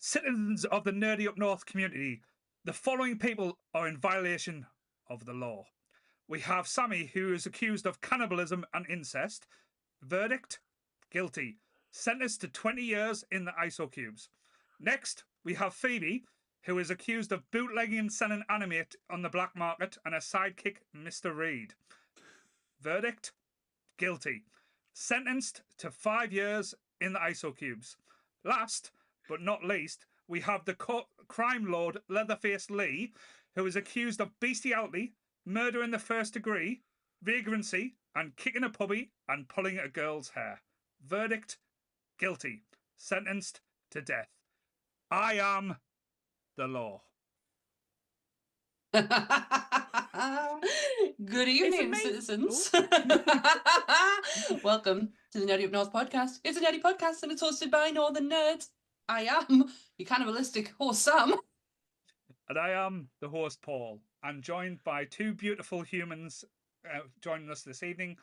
Citizens of the Nerdy Up North community, the following people are in violation of the law. We have Sammy, who is accused of cannibalism and incest. Verdict: guilty. Sentenced to 20 years in the ISO cubes. Next, we have Phoebe, who is accused of bootlegging and selling animate on the black market, and her sidekick, Mr. Reed. Verdict: guilty. Sentenced to 5 years in the ISO cubes. Last, but not least, we have the crime lord Leatherface Lee, who is accused of bestiality, murder in the first degree, vagrancy, and kicking a puppy and pulling a girl's hair. Verdict: guilty. Sentenced to death. I am the law. Good evening, citizens. Welcome to the Nerdy Up North podcast. It's a nerdy podcast and it's hosted by Northern Nerds. I am your cannibalistic host, Sam. And I am the host, Paul. I'm joined by two beautiful humans joining us this evening.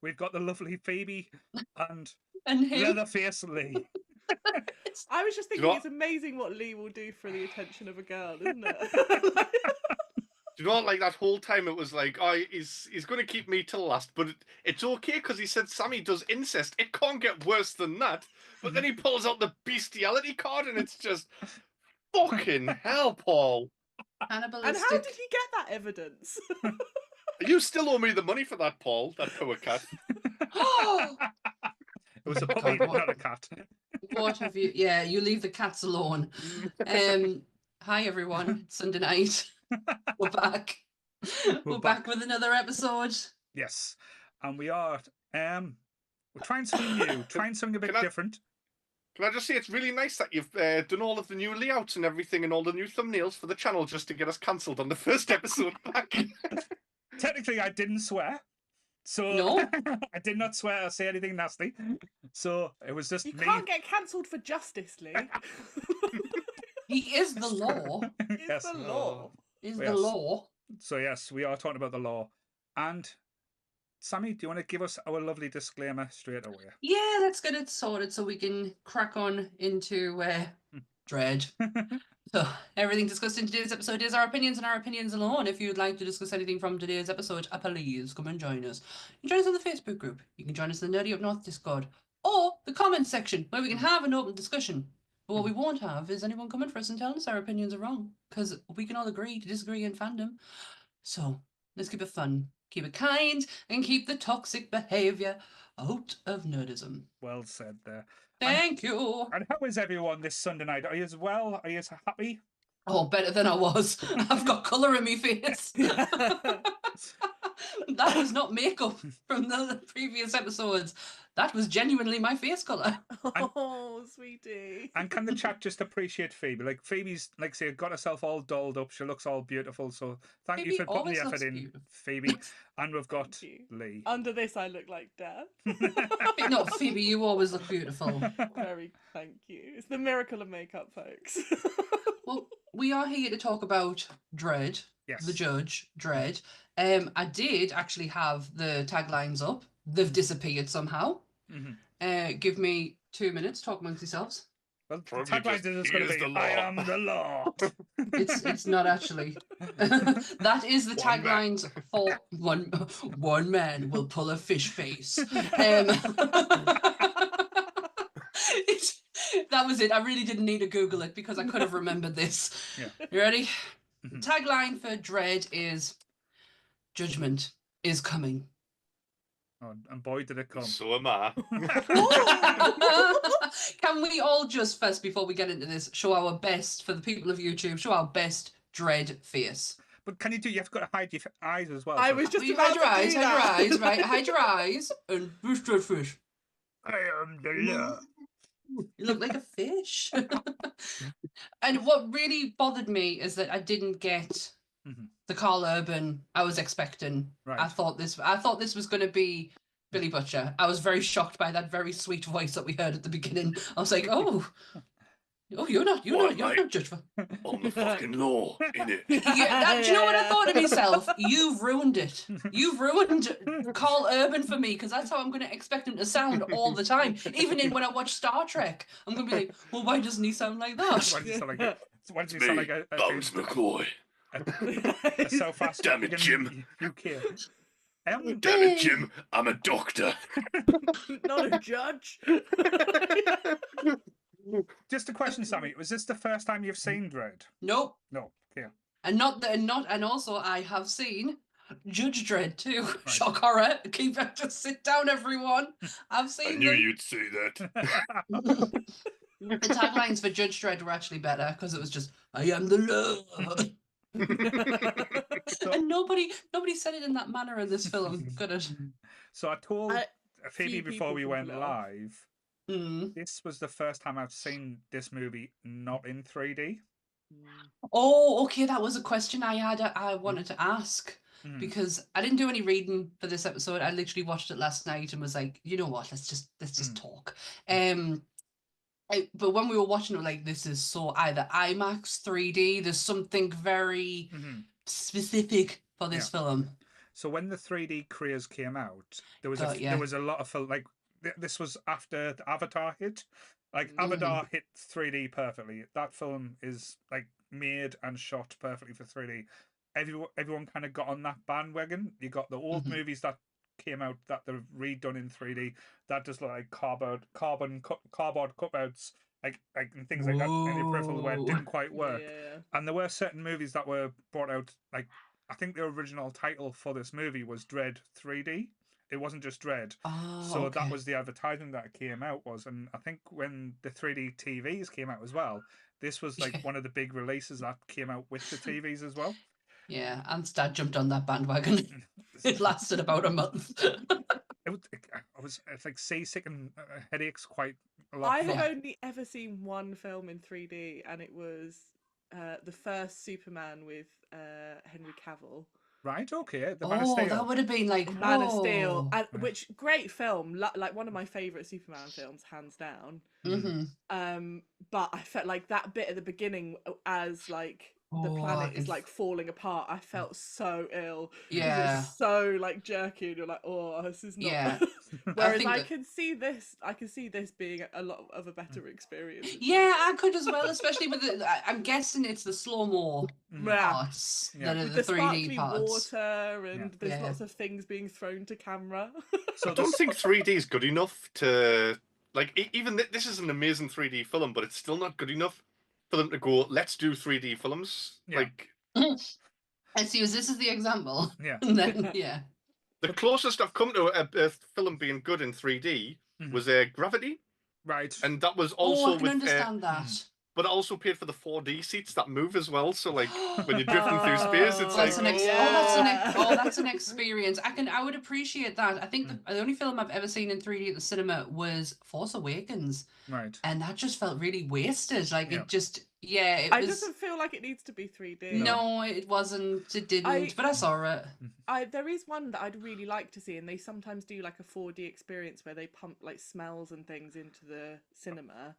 We've got the lovely Phoebe and him. Leatherface Lee. I was just thinking, it's amazing what Lee will do for the attention of a girl, isn't it? Do you know what, like that whole time it was like, oh, he's going to keep me till last, but it's okay because he said Sammy does incest. It can't get worse than that. But then he pulls out the bestiality card and it's just fucking hell, Paul. And how did he get that evidence? You still owe me the money for that, Paul, that poor cat. It was a puppy, not a cat. What have you? Yeah, you leave the cats alone. Hi, everyone. It's Sunday night. We're back. We're back with another episode. Yes, and we are. We're trying something new, trying something a bit different. Can I just say it's really nice that you've done all of the new layouts and everything and all the new thumbnails for the channel just to get us cancelled on the first episode back. Technically, I didn't swear. So no? I did not swear or say anything nasty. So it was just you me. can't get cancelled for justice, Lee. He is the law. He's the law. Is the law. So yes, we are talking about the law. And Sammy, do you want to give us our lovely disclaimer straight away? Yeah, let's get it sorted so we can crack on into Dredd. So everything discussed in today's episode is our opinions and our opinions alone. If you'd like to discuss anything from today's episode, please come and join us. You can join us on the Facebook group. You can join us in the Nerdy Up North Discord or the comments section where we can have an open discussion. But what we won't have is anyone coming for us and telling us our opinions are wrong, because we can all agree to disagree in fandom. So let's keep it fun, keep it kind, and keep the toxic behaviour out of nerdism. Well said there. Thank you. And how is everyone this Sunday night? Are you as well? Are you as happy? Oh, better than I was. I've got colour in my face. That was not makeup from the previous episodes. That was genuinely my face colour. Oh, sweetie. And can the chat just appreciate Phoebe? Like, Phoebe's, like, say, got herself all dolled up. She looks all beautiful. So thank Phoebe you for putting the always effort in, beautiful. Phoebe. And we've got Lee. Under this, I look like death. No, Phoebe, you always look beautiful. Thank you. It's the miracle of makeup, folks. Well, we are here to talk about Dredd. Yes. The Judge, Dredd. I did actually have the taglines up. They've disappeared somehow. Mm-hmm. Give me 2 minutes. Talk amongst yourselves. Well, the tagline is going to be, I am the law. It's not actually. That is the taglines for one man will pull a fish face. That was it. I really didn't need to Google it because I could have remembered this. Yeah. You ready? Mm-hmm. Tagline for Dredd is Judgment is coming. Oh, and boy, did it come. So am I. Can we all just first, before we get into this, show our best, for the people of YouTube, show our best Dredd face? But can you do, you've got to hide your eyes as well. I was just about hide your eyes, to do hide your that. eyes, right? Hide your eyes and push Dredd fish. I am the law. You look like a fish. And what really bothered me is that I didn't get the Karl Urban I was expecting. Right. I thought this was going to be Billy Butcher. I was very shocked by that very sweet voice that we heard at the beginning. I was like, oh, Oh, you're not judgeful. On the fucking law, innit? Yeah, do you know what I thought of myself? You've ruined it. You've ruined Karl Urban for me, because that's how I'm going to expect him to sound all the time. Even when I watch Star Trek, I'm going to be like, well, why doesn't he sound like Why that? does he sound like a, why does he sound like Bones McCoy. a so fast Damn it, Jim. UK? Damn it, Jim. I'm a doctor. Not a judge. Just a question, Sammy. Was this the first time you've seen Dredd? Nope. No. Yeah. And also I have seen Judge Dredd too. Right. Shock horror. Keep it, just sit down, everyone. I've seen I knew them. you'd say that. The taglines for Judge Dredd were actually better because it was just "I am the law," and nobody said it in that manner in this film. Got it? So I told Phoebe few before we people went pulled it off. live. Mm. This was the first time I've seen this movie not in 3D. Oh, okay. That was a question I wanted to ask. Mm. Because I didn't do any reading for this episode. I literally watched it last night and was like, you know what? Let's just talk. But when we were watching it, like, this is so either IMAX 3D. There's something very specific for this film. So when the 3D craze came out, there was yeah. there was a lot of film like this was after the Avatar hit. Like Avatar hit 3D perfectly. That film is like made and shot perfectly for 3D. Everyone kind of got on that bandwagon. You got the old movies that came out that they're redone in 3D that just look like cardboard cutouts, like and things like that in your peripheral where it didn't quite work. Yeah. And there were certain movies that were brought out, like I think the original title for this movie was Dredd 3D. It wasn't just Dredd. So that was the advertising that came out was, and I think when the 3D TVs came out as well, this was like one of the big releases that came out with the TVs as well. Yeah, and Dad jumped on that bandwagon. It lasted about a month. It's like seasick and headaches quite a lot. I've only ever seen one film in 3D, and it was the first Superman with Henry Cavill. Right, okay. The Man of Steel. That would have been like Man of Steel, and, which great film, like one of my favourite Superman films, hands down. But I felt like that bit at the beginning, as like the planet is like falling apart, I felt so ill. Yeah, it's so like jerky, and you're like, oh, this is not. Yeah. Whereas I can see this being a lot of a better experience. Yeah, I could as well, especially with the. I'm guessing it's the slow-mo parts that are the 3D parts. Water and there's lots of things being thrown to camera. So I don't think 3D is good enough to like. Even this is an amazing 3D film, but it's still not good enough for them to go, let's do 3D films. Like, I see. This is the example. Yeah. Then, the closest I've come to a film being good in 3D was Gravity. Right. And that was also I can understand that. But I also paid for the 4D seats that move as well. So like when you're drifting through space, it's that's like that's an experience. I would appreciate that. I think the only film I've ever seen in 3D at the cinema was Force Awakens. Right. And that just felt really wasted. Like it just it doesn't feel like it needs to be 3D. No, it wasn't. It didn't. But I saw it. There is one that I'd really like to see, and they sometimes do like a 4D experience where they pump like smells and things into the cinema.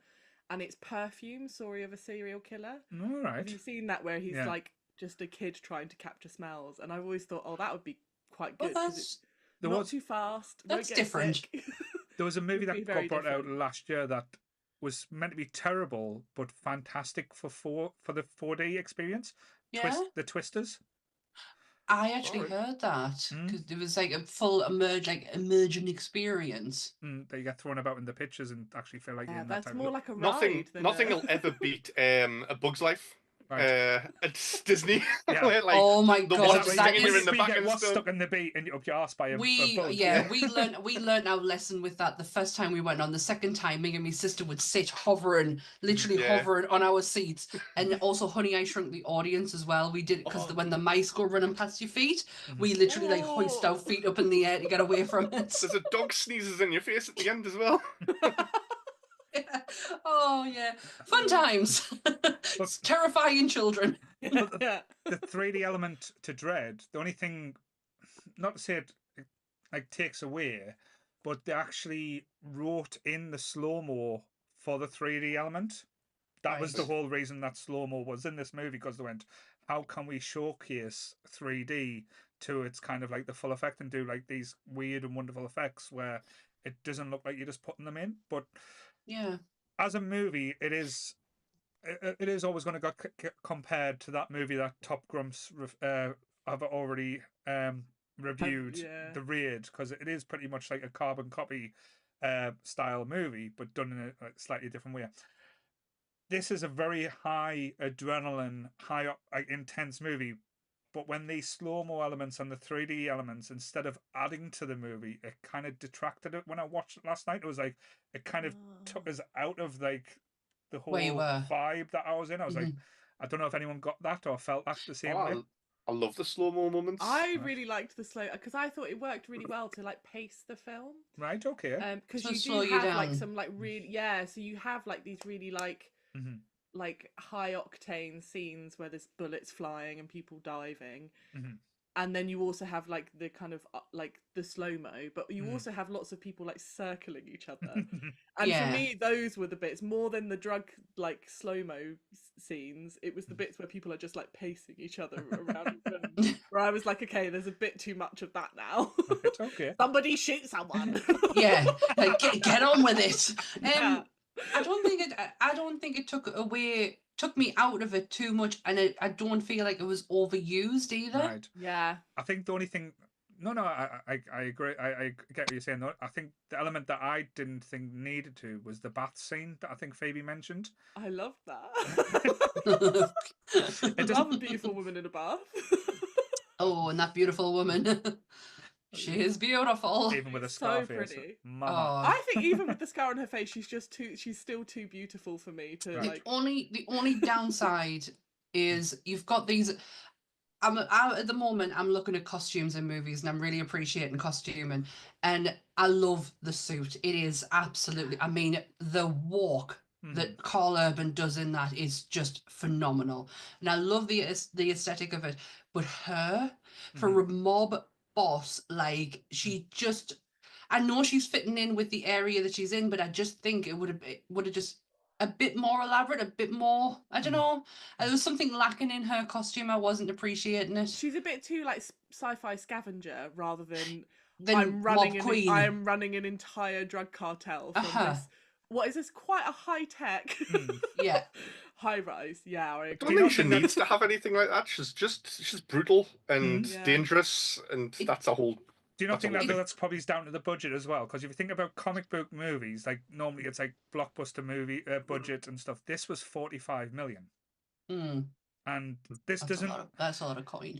And it's Perfume, Story of a Serial Killer. All right. Have you seen that, where he's like just a kid trying to capture smells? And I've always thought, oh, that would be quite good because it's not too fast. That's different. There was a movie that got brought out last year that was meant to be terrible but fantastic for the 4D experience. Yeah. The Twisters. I actually heard that because it was like a full emergent experience. That you get thrown about in the pictures and actually feel like you're in that that's type more of like a ride. Nothing will ever beat A Bug's Life. Right. It's Disney. Yeah. Like, oh my god! That is in the back and stuck in the beat and up your arse by a bug. we learned our lesson with that the first time we went on. The second time, me and my sister would sit hovering on our seats, and also Honey, I Shrunk the Audience as well. We did because when the mice go running past your feet, we literally like hoist our feet up in the air to get away from it. There's a dog sneezes in your face at the end as well. Oh yeah, fun times. Terrifying children. The 3D element to Dredd, the only thing, not to say it like takes away, but they actually wrote in the slow-mo for the 3D element. That was the whole reason that slow-mo was in this movie, because they went, how can we showcase 3D to its kind of like the full effect and do like these weird and wonderful effects where it doesn't look like you're just putting them in. But yeah, as a movie, it is always going to get compared to that movie that Top Grumps have already reviewed, The Raid, because it is pretty much like a carbon copy style movie, but done in a slightly different way. This is a very high adrenaline, intense movie, but when these slow-mo elements and the 3D elements, instead of adding to the movie, it kind of detracted it. When I watched it last night, it was like it kind of took us out of like the whole vibe that I was in. I was like, I don't know if anyone got that or felt that the same way. I love the slow-mo moments. I really liked the slow, because I thought it worked really well to like pace the film. Right, okay. Because you do have like some like really, so you have like these really like like high octane scenes where there's bullets flying and people diving. And then you also have like the kind of like the slow-mo, but you also have lots of people like circling each other. And for me, those were the bits more than the drug like slow-mo scenes. It was the bits where people are just like pacing each other around where I was like, okay, there's a bit too much of that now. It's okay. Somebody shoot someone. Like get on with it. I don't think it took me out of it too much, and I don't feel like it was overused either. Right. Yeah. I think the only thing. No, I agree. I get what you're saying. Though. I think the element that I didn't think needed to was the bath scene that I think Phoebe mentioned. I love that. I love a beautiful woman in a bath. Oh, and that beautiful woman. She is beautiful. Even with a scar face. Pretty. Mama. I think even with the scar on her face, she's still too beautiful for me to like. The only downside is you've got these. At the moment, I'm looking at costumes in movies, and I'm really appreciating costuming, and I love the suit. It is absolutely. I mean, the walk that Karl Urban does in that is just phenomenal, and I love the aesthetic of it. But her, for a mob boss, like she just, I know she's fitting in with the area that she's in, but I just think it would have just a bit more elaborate, a bit more, I don't know, there was something lacking in her costume. I wasn't appreciating it. She's a bit too like sci-fi scavenger rather than I'm running an entire drug cartel from this. What is this? Quite a high tech high rise. Yeah, I don't think she needs to have anything like that. She's brutal and dangerous, and that's a whole. Do you not think that's probably down to the budget as well? Because if you think about comic book movies, like normally it's like blockbuster movie budget and stuff. This was 45 million, and this doesn't. That's a lot of coin.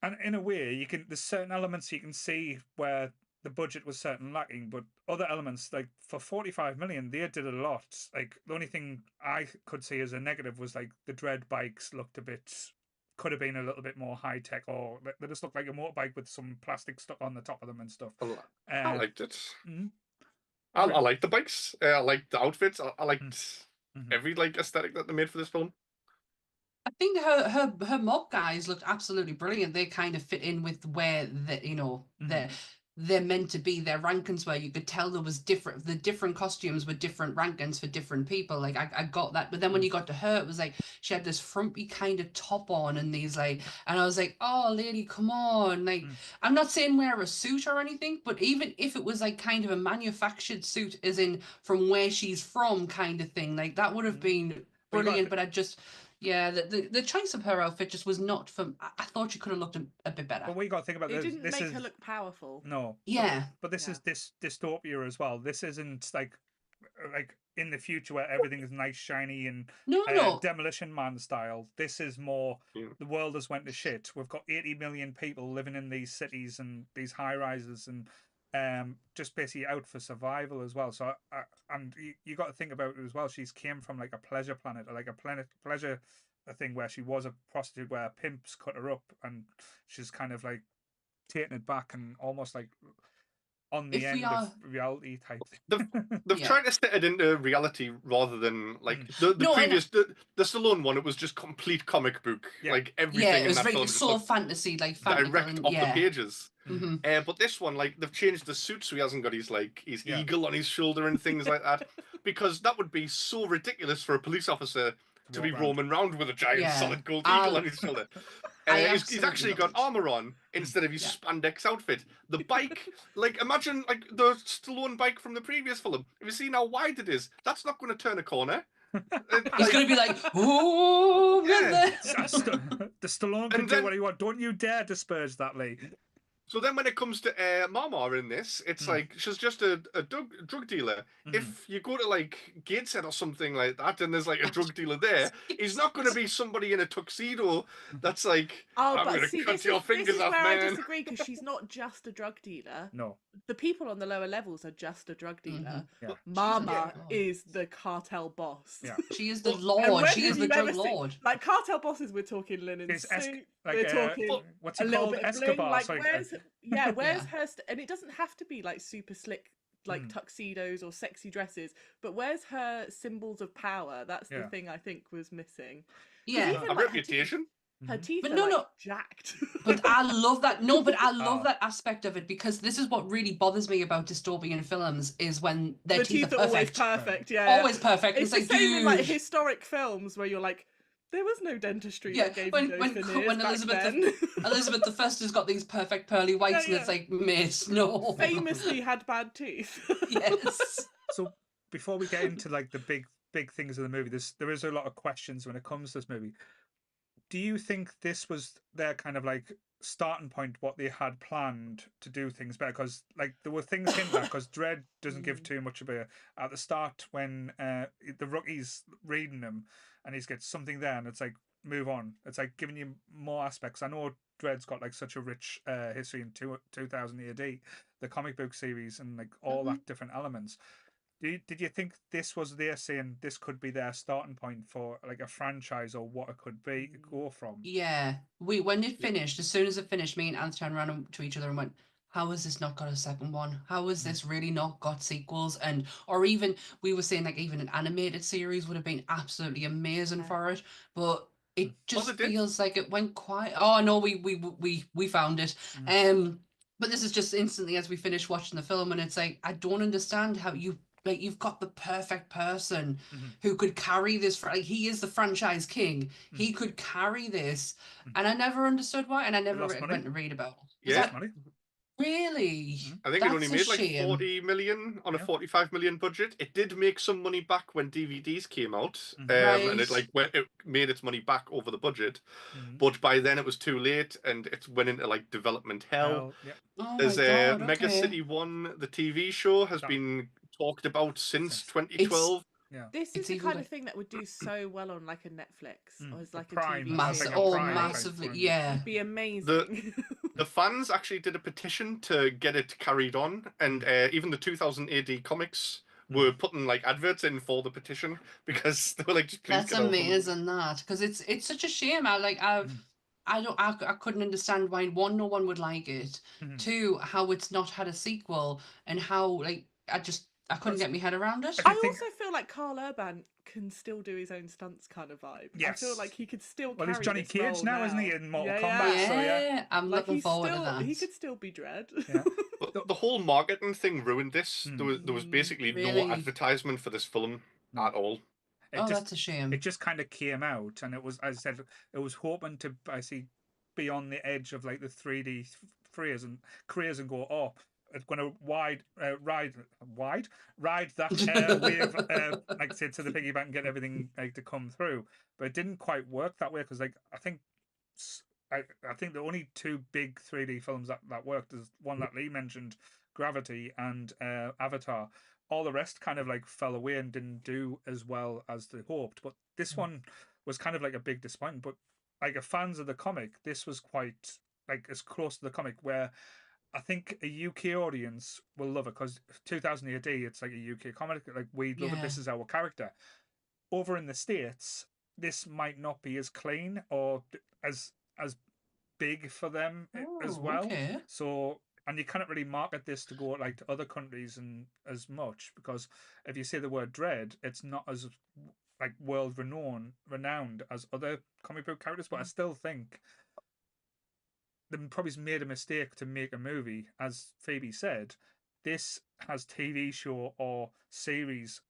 And in a way, there's certain elements you can see where the budget was certainly lacking, but other elements, like for 45 million, they did a lot. Like the only thing I could see as a negative was like the Dredd bikes looked could have been a little bit more high tech, or they just looked like a motorbike with some plastic stuck on the top of them and stuff. I liked it. I liked the bikes. I liked the outfits. I liked every like aesthetic that they made for this film. I think her mob guys looked absolutely brilliant. They kind of fit in with where they're meant to be, their rankings were. You could tell there was the different costumes were different rankings for different people. Like I got that, but then when you got to her, it was like she had this frumpy kind of top on and these like, and I was like, oh lady, come on. Like I'm not saying wear a suit or anything, but even if it was like kind of a manufactured suit, as in from where she's from kind of thing, like that would have been brilliant. But I just the choice of her outfit just was not for. I thought she could have looked a bit better. But we got to think about this. It didn't make her look powerful. No. Yeah. But this is this dystopia as well. This isn't like in the future where everything is nice, shiny, and Demolition Man style. This is more the world has went to shit. We've got 80 million people living in these cities and these high rises and just basically out for survival as well. So and you got to think about it as well. She's came from like a pleasure planet, or like a pleasure thing where she was a prostitute, where pimps cut her up, and she's kind of like taking it back and almost like on the end of reality type thing. They've tried to set it into reality rather than like the previous the Stallone one. It was just complete comic book, like everything. It was in that film so fantasy, like direct off the pages. But this one, like they've changed the suit, so he hasn't got his eagle on his shoulder and things like that. because that would be so ridiculous for a police officer to be walk around. roaming around with a giant solid gold eagle on his shoulder. He's actually got armor on instead of his spandex outfit. The bike, like, imagine like the Stallone bike from the previous film. Have you seen how wide it is? That's not going to turn a corner. He's going to be like, oh, the Stallone can do what he wants. Don't you dare disparage that, Lee. So then when it comes to Mama in this, it's like she's just a drug dealer. If you go to like Gateshead or something like that and there's like a drug dealer there, he's not going to be somebody in a tuxedo that's like, I'm going to cut your fingers off, man. I disagree, because she's not just a drug dealer. No. The people on the lower levels are just a drug dealer. Yeah. Mama is the cartel boss. Yeah. She is the lord. She is the drug lord. Like, cartel bosses, we're talking linen suit. We're talking what's he a little called? bit of Escobar. bling. Like, sorry. where's her? And it doesn't have to be like super slick, like tuxedos or sexy dresses. But where's her symbols of power? That's the thing I think was missing. Yeah, even, a reputation. Her teeth but are like jacked. But I love that. No, but I love that aspect of it, because this is what really bothers me about dystopian films is when their the teeth are always perfect. perfect. Yeah, Always perfect. It's the like, same in like dude. historic films where you're like, there was no dentistry that gave you those veneers when back Elizabeth then. Elizabeth the First has got these perfect pearly whites, and it's like, miss, no. Famously had bad teeth. Yes. So before we get into like the big things of the movie, there is a lot of questions when it comes to this movie. Do you think this was their kind of like starting point, what they had planned to do things better? Because like there were things hinted at, because Dredd doesn't give too much of a at the start when the rookie's reading them and he's got something there and it's like, move on. It's like giving you more aspects. I know Dredd's got like such a rich history in 2000 AD, the comic book series, and like all that different elements. Did you think this was their saying this could be their starting point for like a franchise, or what it could be go from? Yeah. When it finished, as soon as it finished, me and Ant turned around to each other and went, how has this not got a second one? How has this really not got sequels? And or even we were saying like even an animated series would have been absolutely amazing for it, but it just feels like it went quiet. Oh no, we found it. But this is just instantly as we finished watching the film, and it's like, I don't understand how you've got the perfect person who could carry this. Like, he is the franchise king. He could carry this, and I never understood why, and I never went to read about it. Yeah, money. Really? I think it only made like 40 million on a 45 million budget. It did make some money back when DVDs came out, and it made its money back over the budget. But by then it was too late, and it went into like development hell. Oh There's my God, Mega City 1, the TV show, has been talked about since 2012. This is the kind of thing that would do so well on like a Netflix or as like a Prime, TV series. Massively, yeah. It'd be amazing. The fans actually did a petition to get it carried on, and even the 2000 AD comics were putting like adverts in for the petition because they were like, just please. That's amazing, that, because it's such a shame. I couldn't understand why, one, no one would like it. Two, how it's not had a sequel, and how like I couldn't get my head around it. I also feel like Karl Urban can still do his own stunts kind of vibe. Yes. I feel like he could still Well, carry he's Johnny this Cage role now, isn't he, in Mortal Kombat? Yeah, So, I'm looking forward to that. He could still be Dredd. Yeah. But the whole marketing thing ruined this. There was basically no advertisement for this film at all. That's a shame. It just kind of came out, and it was, as I said, it was hoping to be on the edge of like the 3D careers and go, oh, it's going to ride that wave, like I said, to the piggyback and get everything like to come through. But it didn't quite work that way, because like I think the only two big 3D films that worked is one that Lee mentioned, Gravity, and Avatar. All the rest kind of like fell away and didn't do as well as they hoped. But this one was kind of like a big disappointment. But like, as fans of the comic, this was quite like as close to the comic where I think a UK audience will love it, because 2000 AD, it's like a UK comic. Like, we love it. This is our character. Over in the States, this might not be as clean or as big for them as well. Okay. So, and you cannot really market this to go like to other countries and as much, because if you say the word Dredd, it's not as like world renowned as other comic book characters. But I still think they probably made a mistake to make a movie. As Phoebe said, this has TV show or series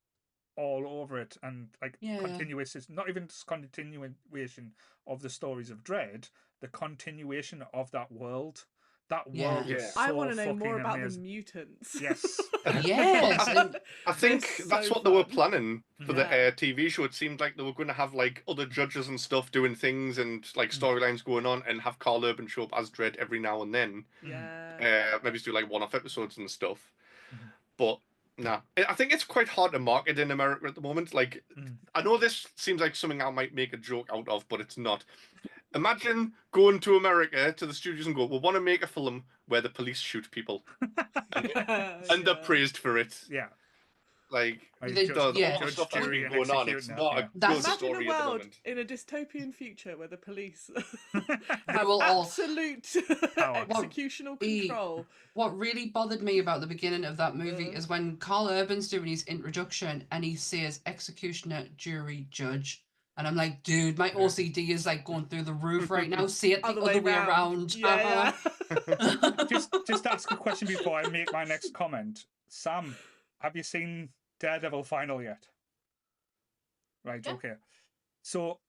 all over it, and like Yeah. continuous. It's not even just continuation of the stories of Dredd, the continuation of that world. That Yeah. world is Yeah. so I want to know fucking more about the amazing. mutants. Yes. Yes. and- I think They're that's so what they were fun. planning for the Yeah. TV show. It seemed like they were going to have like other judges and stuff doing things and like storylines going on, and have Karl Urban show up as Dredd every now and then. Yeah. Maybe do like one-off episodes and stuff. Mhm. But nah, I think it's quite hard to market in America at the moment. Like, I know this seems like something I might make a joke out of, but it's not. Imagine going to America to the studios and go, "We want to make a film where the police shoot people," and they're praised for it. Yeah. Like, Like They- judge, yeah. all the judge, stuff that's jury, been and going on, it's executing it, not yeah. a That's- good Imagine story a at the world moment. in a dystopian future where the police We have will all- absolute Power. executional Well, control. What really bothered me about the beginning of that movie Uh. is when Karl Urban's doing his introduction and he says executioner, jury, judge. And I'm like, dude, my OCD is like going through the roof right now. Say it the other way around. Yeah, Just ask a question before I make my next comment. Sam, have you seen Daredevil Final yet? Right, Yeah. okay. So,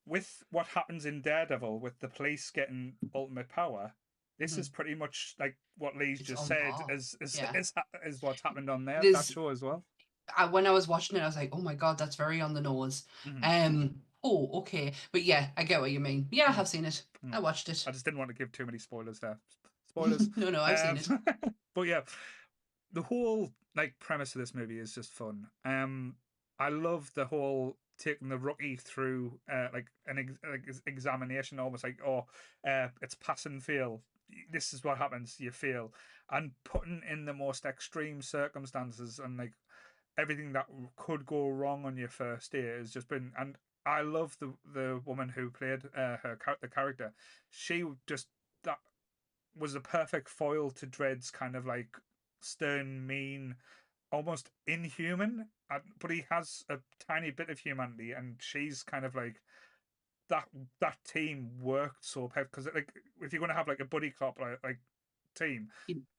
with what happens in Daredevil, with the police getting ultimate power, this is pretty much like what Lee's It's just on said par. is Yeah. is what's happened on there, There's- that show as well. When I was watching it, I was like, oh my god, that's very on the nose. Oh, okay. But yeah, I get what you mean. Yeah, I have seen it. I watched it. I just didn't want to give too many spoilers there. Spoilers. No, I've seen it. But yeah, the whole like premise of this movie is just fun. I love the whole taking the rookie through like an examination, almost like it's pass and fail. This is what happens. You fail, and putting in the most extreme circumstances and like everything that could go wrong on your first day has just been. And I love the woman who played the character. She just that was a perfect foil to Dredd's kind of like stern, mean, almost inhuman. But he has a tiny bit of humanity, and she's kind of like that team worked so perfect because like if you're going to have like a buddy cop like team,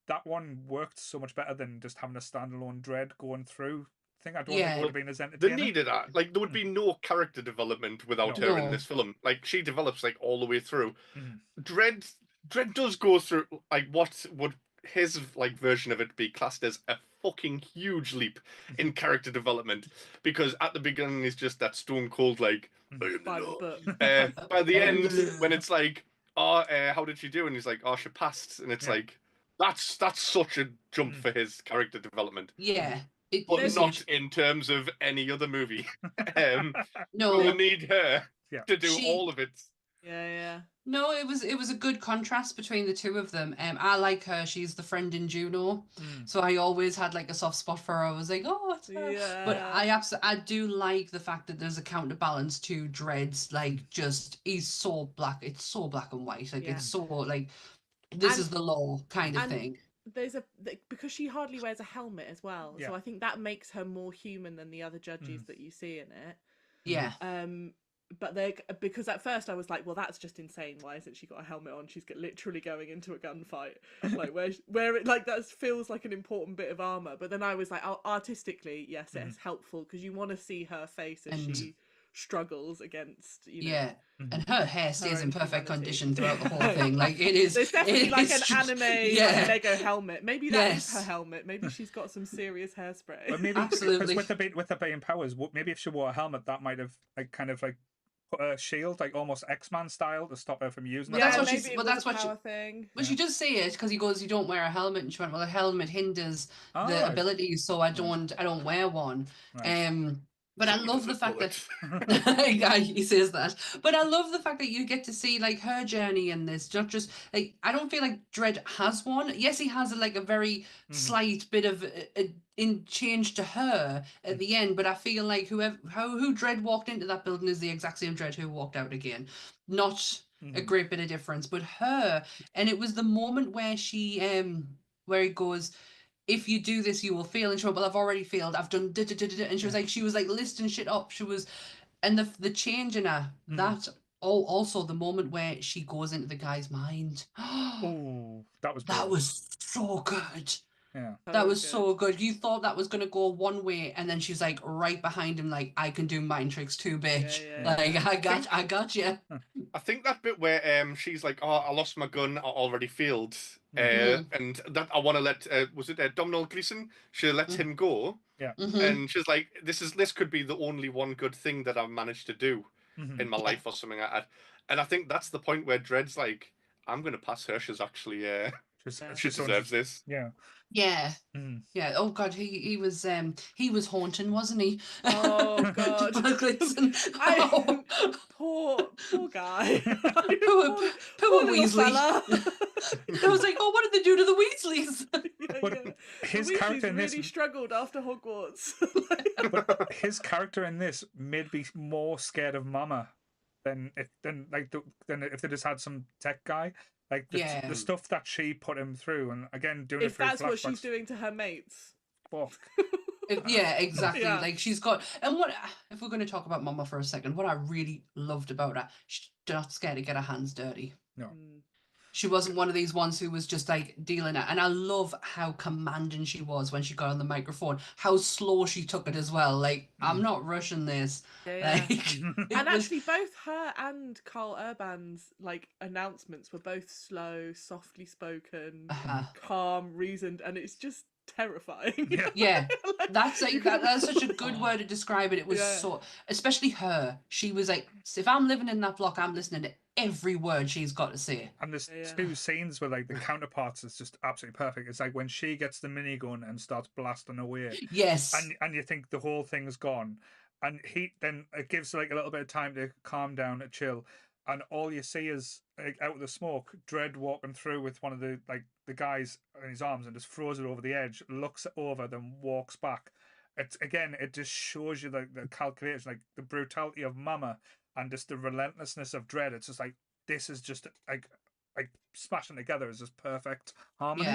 that one worked so much better than just having a standalone Dredd going through thing. I don't think it would have been as They entertaining. needed that. Like, there would be no character development without her in this film. Like, she develops like all the way through. Dredd does go through like what would his like version of it be classed as a fucking huge leap in character development, because at the beginning he's just that stone cold like I am the law. By the end, when it's like, how did she do? And he's like, oh, she passed, and it's like that's such a jump for his character development. Yeah. But not in terms of any other movie. No, we need her to do all of it. Yeah. No, it was a good contrast between the two of them. I like her. She's the friend in Juno, so I always had like a soft spot for her. I was like, oh, it's her. Yeah. But I do like the fact that there's a counterbalance to Dredd's. Like, just he's so black. It's so black and white. Like it's so like this is the law kind of thing. There's because she hardly wears a helmet as well, so I think that makes her more human than the other judges that you see in it. Yeah. But because at first I was like, well, that's just insane. Why isn't she got a helmet on? She's literally going into a gunfight, like where it like that feels like an important bit of armor. But then I was like, oh, artistically, yes, it's helpful because you want to see her face as she struggles against, and her hair stays in perfect condition throughout the whole Yeah. thing. Like it is. There's definitely like an anime like Lego helmet. Maybe that is her helmet. Maybe she's got some serious hairspray. But maybe Absolutely. with the being powers, maybe if she wore a helmet, that might have like kind of like put a shield, like almost X-Man style, to stop her from using it. That's what maybe she's. it Well, was that's a what she. power thing. Well, she does say it because he goes, "You don't wear a helmet," and she went, "Well, a helmet hinders the abilities, so I don't wear one." Right. But I love the fact that he says that. But I love the fact that you get to see like her journey in this. Not just like I don't feel like Dredd has one. Yes, he has like a very slight bit of in change to her at the end. But I feel like who Dredd walked into that building is the exact same Dredd who walked out again. Not a great bit of difference, but her. And it was the moment where she where he goes, if you do this, you will fail. And she went, well, I've already failed. I've done da-da-da-da-da. And she was like listing shit up. She was, and the change in her, that, also the moment where she goes into the guy's mind. Oh, that was that was so good. Yeah. That was so good. You thought that was going to go one way, and then she's like right behind him, like, I can do mind tricks too, bitch. Like, I got you. I think that bit where she's like, "Oh, I lost my gun. I already failed," and that I want to let was it Domhnall Gleeson? She lets him go, and she's like, "This could be the only one good thing that I've managed to do in my life or something like that." And I think that's the point where Dredd's like, "I'm going to pass her. She's actually she deserves this." Yeah. Yeah. Yeah. Oh God, he was haunting, wasn't he? Oh God. Poor guy. poor Weasley. I was like, oh, what did they do to the Weasleys? But his the character in this really struggled after Hogwarts. But his character in this made me more scared of Mama than if they just had some tech guy. Like the stuff that she put him through, and again doing it through that's flashbacks. What she's doing to her mates. Fuck. Yeah, exactly. Yeah. Like she's got, and what if we're going to talk about Mama for a second? What I really loved about her, she's not scared to get her hands dirty. No. She wasn't one of these ones who was just like dealing it. And I love how commanding she was when she got on the microphone. How slow she took it as well. Like, I'm not rushing this. Yeah. Like, and actually, both her and Karl Urban's like announcements were both slow, softly spoken, calm, reasoned, and it's just terrifying. Yeah. Like, that's such a good word to describe it. It was so, especially her. She was like, if I'm living in that block, I'm listening to every word she's got to say. And there's two scenes where like the counterparts is just absolutely perfect. It's like when she gets the minigun and starts blasting away. Yes. And you think the whole thing's gone. And then it gives like a little bit of time to calm down, to chill. And all you see is like, out of the smoke, Dredd walking through with one of the guys in his arms and just throws it over the edge, looks over, then walks back. It just shows you the calculation, like the brutality of Mama and just the relentlessness of Dredd. It's just like this is just like smashing together is just perfect harmony.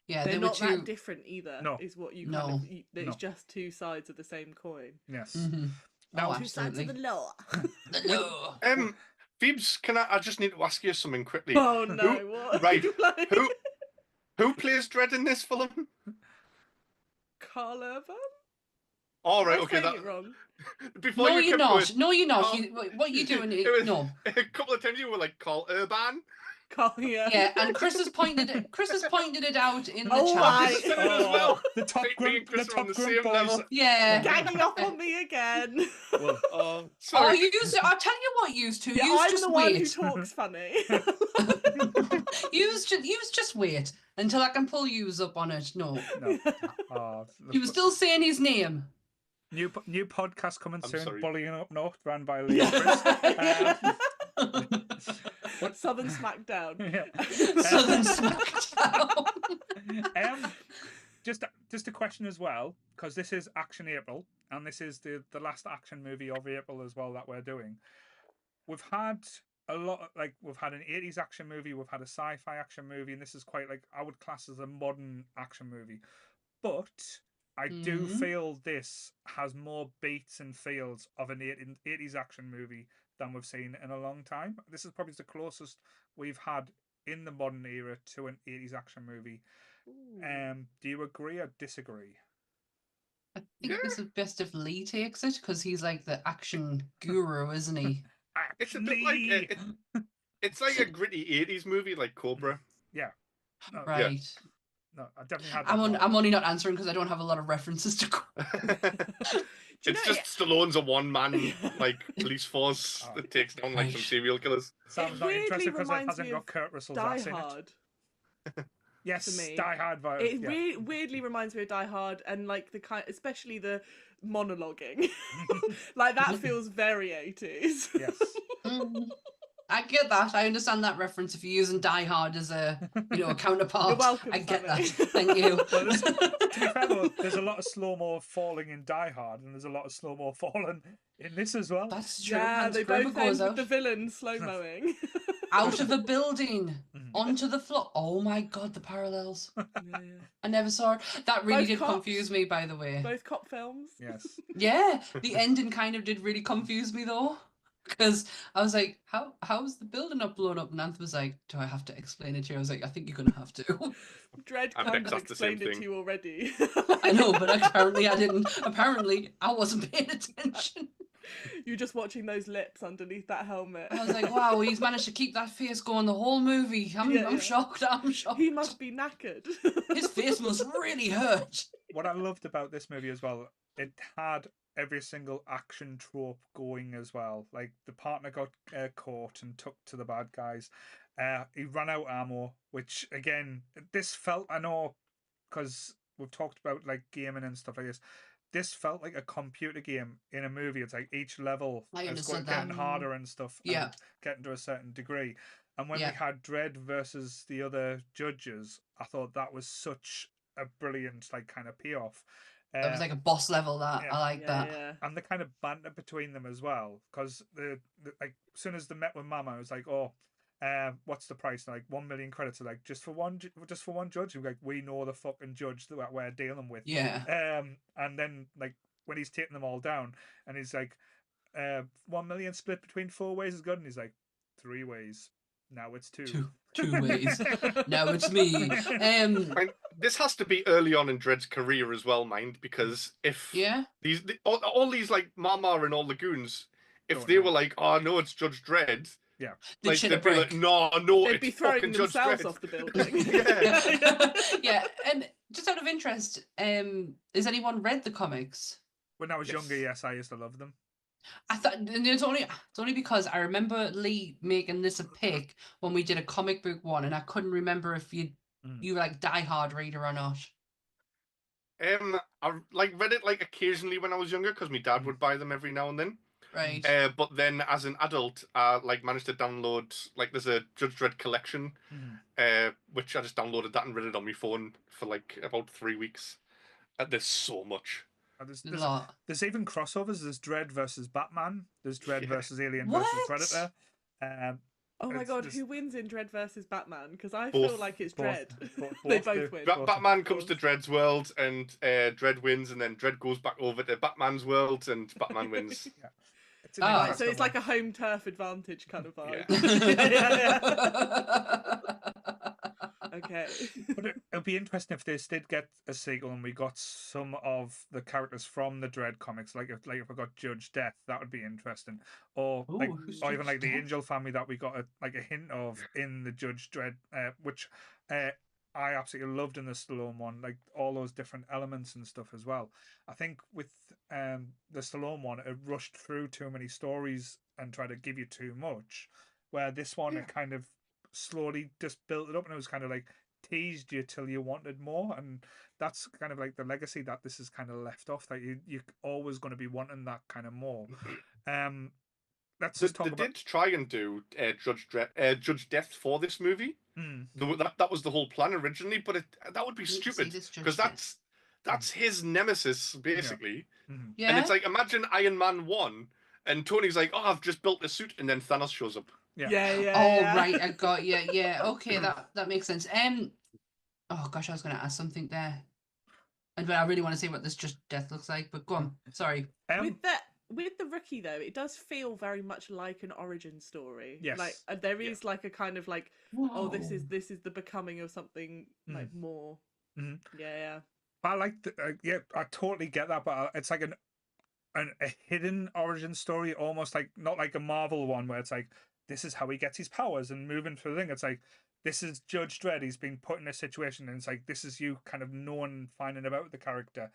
Yeah, they're not that different either. No, is what you it's just two sides of the same coin. Yes. Now, two sides of the law. The law. Phoebes, I just need to ask you something quickly. Oh no! What? Right. Who plays Dredd in this film? Karl Urban. All right. Okay. Wrong. Before no, you're not. Going, no, you're not. What are you doing? No. A couple of times you were like Karl Urban. Yeah, and Chris has pointed it out in the chat. Right. Well. The top group boys. Level. Yeah. Gagging up on me again. Well, sorry. I'll tell you what, you two. I'm just the wait. one who talks funny. Yous just wait until I can pull yous up on it. No. You were still saying his name. New podcast coming soon. Sorry. Bullying Up North, ran by Lee. Southern Smackdown. Southern Smackdown. Just a question as well, because this is Action April, and this is the last action movie of April as well that we're doing. We've had a lot, we've had an 80s action movie, we've had a sci-fi action movie, and this is quite I would class as a modern action movie. But I do feel this has more beats and feels of an 80s action movie than we've seen in a long time. This is probably the closest we've had in the modern era to an 80s action movie. Do you agree or disagree? I think this is best if Lee takes it, because he's like the action guru, isn't he? It's a bit like it's like a gritty 80s movie like Cobra. Yeah. Right. Yeah. No, I definitely had. I'm only not answering because I don't have a lot of references to. It's just Stallone's a one-man police force that takes down some serial killers. Sam's not interested because it hasn't got Kurt Russell's ass in it. Yes, Die Hard. It weirdly reminds me of Die Hard, and especially the monologuing. That feels very 80s. Yes. I get that. I understand that reference. If you're using Die Hard as a counterpart, you're welcome. I get that. Thank you. Well, to be fair, though, there's a lot of slow-mo falling in Die Hard, and there's a lot of slow-mo falling in this as well. That's true. Yeah, they both end with the villain slow-moing. Out of a building, onto the floor. Oh my God, the parallels. Yeah. I never saw it. That really Both did cops. confuse me, by the way. Both cop films. Yes. Yeah, the ending kind of did really confuse me, though. Because I was like, how's the building not blown up? And Anth was like, do I have to explain it to you? I was like, I think you're gonna have to. Dredd I kind bet of that's the same explained it thing. to you already. I know, but apparently I didn't. Apparently I wasn't paying attention. You're just watching those lips underneath that helmet. I was like, wow, he's managed to keep that face going the whole movie. I'm shocked. I'm shocked. He must be knackered. His face must really hurt. What I loved about this movie as well, it had every single action trope going as well. Like the partner got caught and took to the bad guys. He ran out of ammo, which again, this felt, I know, because we've talked about like gaming and stuff like this. This felt like a computer game in a movie. It's like each level I is understood getting that. harder and stuff, Yeah. and getting to a certain degree. And when Yeah. we had Dredd versus the other judges, I thought that was such a brilliant like kind of payoff. That was like a boss level. That yeah. I like that. Yeah. And the kind of banter between them as well, because the like as soon as they met with Mama, it was like, oh, what's the price? Like 1 million credits. Are like just for one judge. Like we know the fucking judge that we're dealing with. Yeah. And then like when he's taking them all down, and he's like, 1 million split between 4 ways is good, and he's like, 3 ways. Now it's two. Two ways. Now it's me. This has to be early on in Dredd's career as well, mind, because if all these like Mama and all the goons, if they were like, oh no, it's Judge Dredd, they'd be like, no, they'd be it's throwing fucking Judge themselves Dredd. off the building. Yeah. Just out of interest, has anyone read the comics? When I was younger, yes, I used to love them. I thought it's only because I remember Lee making this a pick when we did a comic book one, and I couldn't remember if you were like diehard reader or not. I like read it like occasionally when I was younger because my dad would buy them every now and then. Right. But then as an adult, I like managed to download like there's a Judge Dredd collection, which I just downloaded that and read it on my phone for like about 3 weeks. There's so much. There's even crossovers. There's Dredd versus Batman. There's Dredd versus Alien What? versus Predator. Oh my god, who wins in Dredd versus Batman? Because I Both. feel like it's Dredd. Both They both win. Batman comes to Dredd's world and Dredd wins, and then Dredd goes back over to Batman's world and Batman wins. Yeah. So it's like a home turf advantage kind of vibe. Okay. But it'll be interesting if this did get a sequel and we got some of the characters from the Dredd comics, like if we got Judge Death, that would be interesting. Or even like the Angel family that we got a hint of in the Judge Dredd, which I absolutely loved in the Stallone one, like all those different elements and stuff as well. I think with the Stallone one, it rushed through too many stories and tried to give you too much, where this one it kind of slowly just built it up, and it was kind of like teased you till you wanted more, and that's kind of like the legacy that this is kind of left off, that you're always going to be wanting that kind of more. Let's just talk about. They did try and do Judge Death for this movie. That was the whole plan originally, but that would be stupid because that's his nemesis basically. Yeah. And it's like, imagine Iron Man 1 and Tony's like, oh, I've just built this suit, and then Thanos shows up. Right, I got you. Yeah, okay, that makes sense. Oh gosh, I was going to ask something there, but I really want to see what this Just Death looks like. But go on, sorry. With the Rookie though, it does feel very much like an origin story. Yes. Like there is like a kind of like, oh, this is the becoming of something like more. Yeah. I like I totally get that, but it's like a hidden origin story, almost like not like a Marvel one where it's like, this is how he gets his powers and moving through the thing. It's like, this is Judge Dredd. He's been put in a situation, and it's like, this is you kind of knowing, finding about the character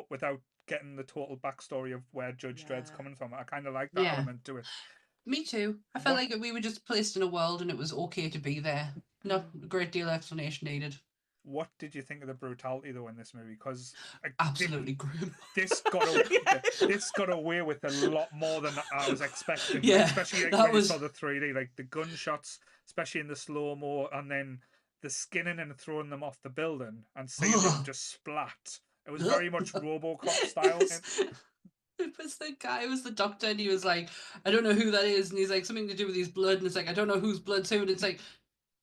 without getting the total backstory of where Judge Dredd's coming from. I kind of like that element to it. Me too. I felt like we were just placed in a world and it was okay to be there. Not a great deal of explanation needed. What did you think of the brutality though in this movie? Because absolutely grim. This got away with a lot more than I was expecting. Yeah, especially when you saw the 3D, like the gunshots, especially in the slow mo, and then the skinning and throwing them off the building and seeing them just splat. It was very much RoboCop style. It was the guy, it was the doctor, and he was like, I don't know who that is, and he's like, something to do with his blood, and it's like, I don't know whose blood too, and it's like,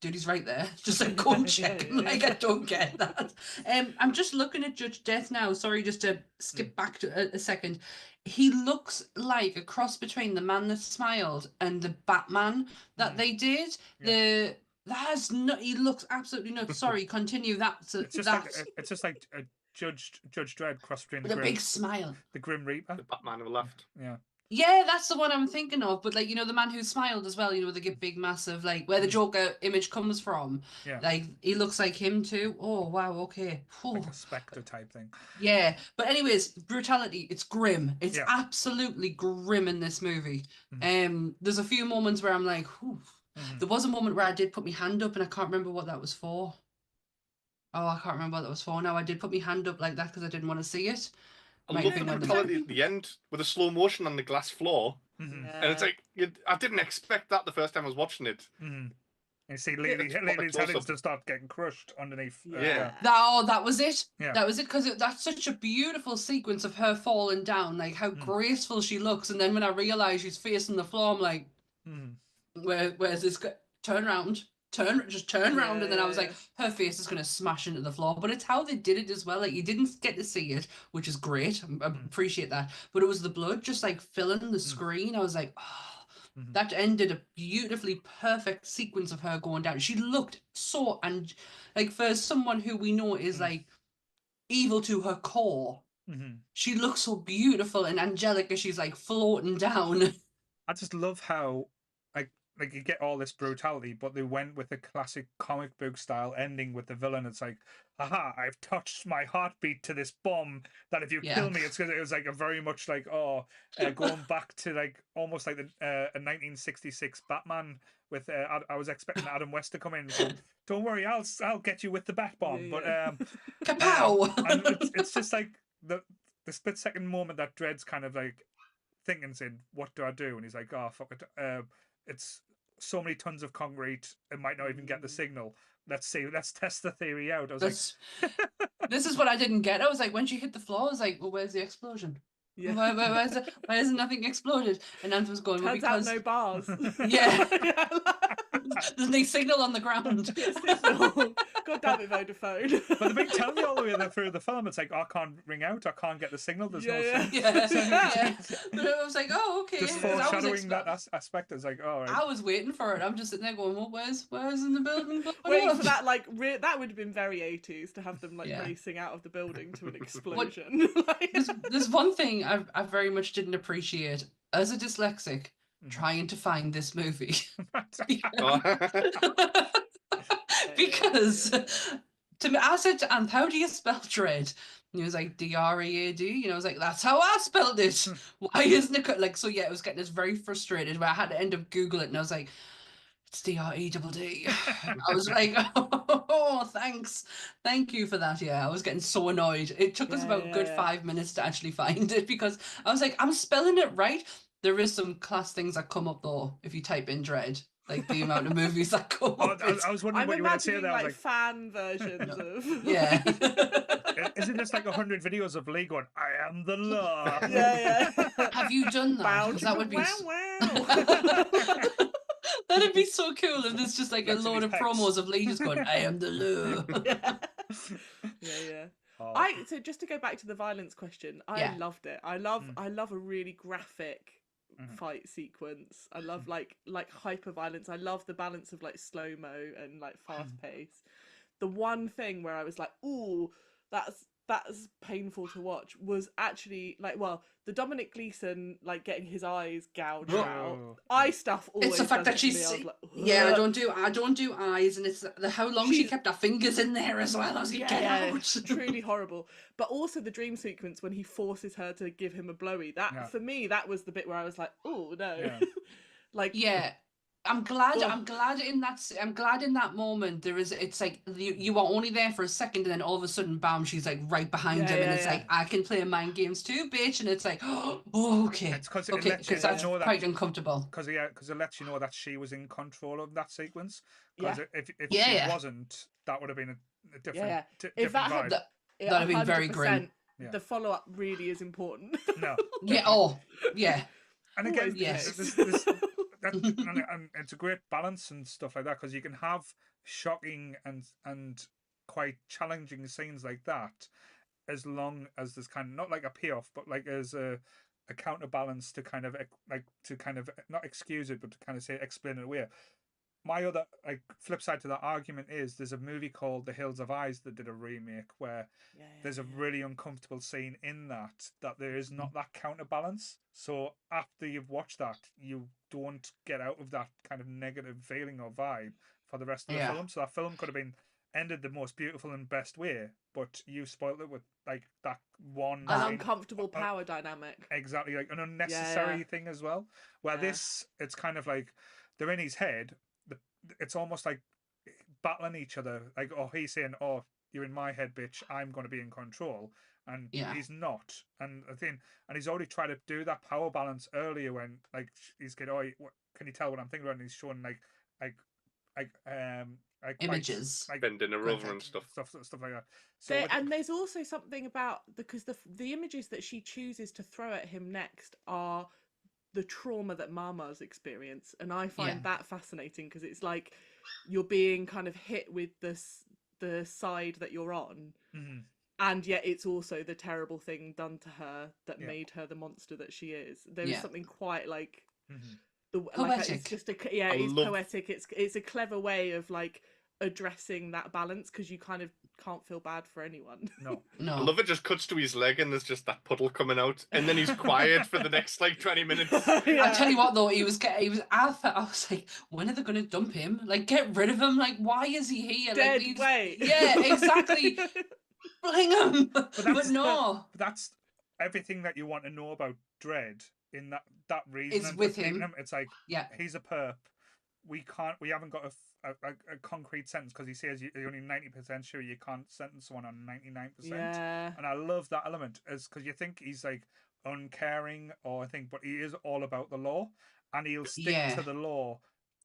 dude, he's right there. Just like, go and check him. Like, I don't get that. I'm just looking at Judge Death now. Sorry, just to skip back to a second. He looks like a cross between the Man That Smiled and the Batman that they did. He looks absolutely nuts. Sorry, continue. It's just like a Judge Dredd cross between with a big smile. The Grim Reaper. The Batman on the left. Yeah. Yeah, that's the one I'm thinking of. But like, you know, the Man Who Smiled as well, you know, the big massive, like, where the Joker image comes from. Yeah. Like, he looks like him too. Oh, wow, okay. Like a Spectre type thing. Yeah. But anyways, brutality, it's grim. It's absolutely grim in this movie. There's a few moments where I'm like, whew. There was a moment where I did put my hand up and I can't remember what that was for. Oh, I can't remember what that was for. No, I did put my hand up like that because I didn't want to see it. I love the brutality at the end with the slow motion on the glass floor. And it's like, I didn't expect that the first time I was watching it. You see Lily's headings to start getting crushed underneath. That was it. Yeah. That was it, because that's such a beautiful sequence of her falling down, like how graceful she looks. And then when I realised she's facing the floor, I'm like, where's this? Turn around. Turn around, and then I was like, her face is going to smash into the floor. But it's how they did it as well. Like, you didn't get to see it, which is great. I appreciate that. But it was the blood just like filling the screen. I was like, oh, that ended a beautifully perfect sequence of her going down. She looked so, and like, for someone who we know is like evil to her core, she looks so beautiful and angelic as she's like floating down. I just love how like you get all this brutality, but they went with a classic comic book style ending with the villain. It's like, aha, I've touched my heartbeat to this bomb that if you kill me, it's because it was like a very much like, going back to like almost like a 1966 Batman with, I was expecting Adam West to come in and go, don't worry, I'll get you with the bat bomb. But kapow! And it's just like the split second moment that Dredd's kind of like thinking, saying, what do I do? And he's like, oh, fuck it. It's so many tons of concrete, it might not even get the signal. Let's test the theory out. I was like, this is what I didn't get. I was like, when she hit the floor, I was like, well, where's the explosion? Yeah. Why has nothing exploded? And Ant was going, turns out no bars. Yeah. There's no signal on the ground. God damn it, Vodafone. But they've been telling me all the way through the film, it's like, I can't ring out, I can't get the signal, there's no signal. Yeah. But I was like, oh, okay. Just foreshadowing that aspect, it's like, all right. I was waiting for it. I'm just sitting there going, well, where's in the building? Waiting for that, like, that would have been very 80s to have them, like, racing out of the building to an explosion. There's one thing I very much didn't appreciate as a dyslexic trying to find this movie. Because to me, I said to Ant, how do you spell Dredd? And he was like, D-R-E-A-D. You know, I was like, that's how I spelled it. Why isn't it like, so yeah, it was getting us very frustrated where I had to end up Googling it, and I was like, it's D-R-E-D-D. I was like, oh, thanks. Thank you for that. Yeah, I was getting so annoyed. It took us about a good 5 minutes to actually find it, because I was like, I'm spelling it right. There is some class things that come up, though, if you type in Dredd. Like, the amount of movies that come up. I was wondering what you were going to say there. Like fan versions of... Yeah. Isn't this like 100 videos of Lee going, I am the law? Yeah. Have you done that? That would be... Wow. That'd be so cool if there's just like a load of promos of Lee just going, I am the law. Yeah. Oh. So just to go back to the violence question, I loved it. I love a really graphic fight sequence. I love like hyper violence. I love the balance of like slow-mo and like fast pace. The one thing where I was like, ooh, that's painful to watch was actually like, well, the Dominic Gleeson like getting his eyes gouged out. Eye stuff always. It's the fact that she's like, I don't do eyes, and it's how long she kept her fingers in there as well. I was like, get out. Truly horrible. But also the dream sequence when he forces her to give him a blowy. That for me, that was the bit where I was like, oh no. Yeah. Like I'm glad in that moment it's like you are only there for a second, and then all of a sudden, bam, she's like right behind him, and it's like, I can play mind games too, bitch, and it's like, oh, okay. It's because that's quite uncomfortable. Because it lets you know that she was in control of that sequence. Because if she wasn't, that would have been a different if that vibe. That would have been very grim. The follow-up really is important. No. Yeah. Oh, yeah. And again, and it's a great balance and stuff like that, because you can have shocking and quite challenging scenes like that, as long as there's kind of not like a payoff, but like as a counterbalance to kind of not excuse it, but to kind of say explain it away. My other like flip side to that argument is there's a movie called The Hills of Eyes that did a remake where there's a really uncomfortable scene in that there is not that counterbalance. So after you've watched that, you don't get out of that kind of negative feeling or vibe for the rest of the film. So that film could have been ended the most beautiful and best way, but you spoiled it with like that one uncomfortable power dynamic. Exactly, like an unnecessary thing as well. Where this, it's kind of like they're in his head. It's almost like battling each other. Like, oh, he's saying, "Oh, you're in my head, bitch. I'm going to be in control," and he's not. And I think, and he's already tried to do that power balance earlier when, like, he's getting, "Oh, can you tell what I'm thinking about?" And he's showing like images, like bending her over and stuff like that. So there's also something about because the images that she chooses to throw at him next are the trauma that Mama's experience, and I find that fascinating because it's like you're being kind of hit with the side that you're on, and yet it's also the terrible thing done to her that made her the monster that she is. There is something quite like poetic. It's just it's poetic. It's a clever way of like addressing that balance because you kind of can't feel bad for anyone. No. I love it. Just cuts to his leg and there's just that puddle coming out, and then he's quiet for the next like 20 minutes. I tell you what, though, he was. I was like, when are they going to dump him? Like, get rid of him. Like, why is he here? Dead like, weight. Yeah, exactly. Bring him. But no. That's everything that you want to know about Dredd in that reason. It's with him. It's like, he's a perp. We haven't got a concrete sentence because he says you're only 90% sure you can't sentence someone on 99%. Yeah. And I love that element, is because you think he's like uncaring but he is all about the law, and he'll stick to the law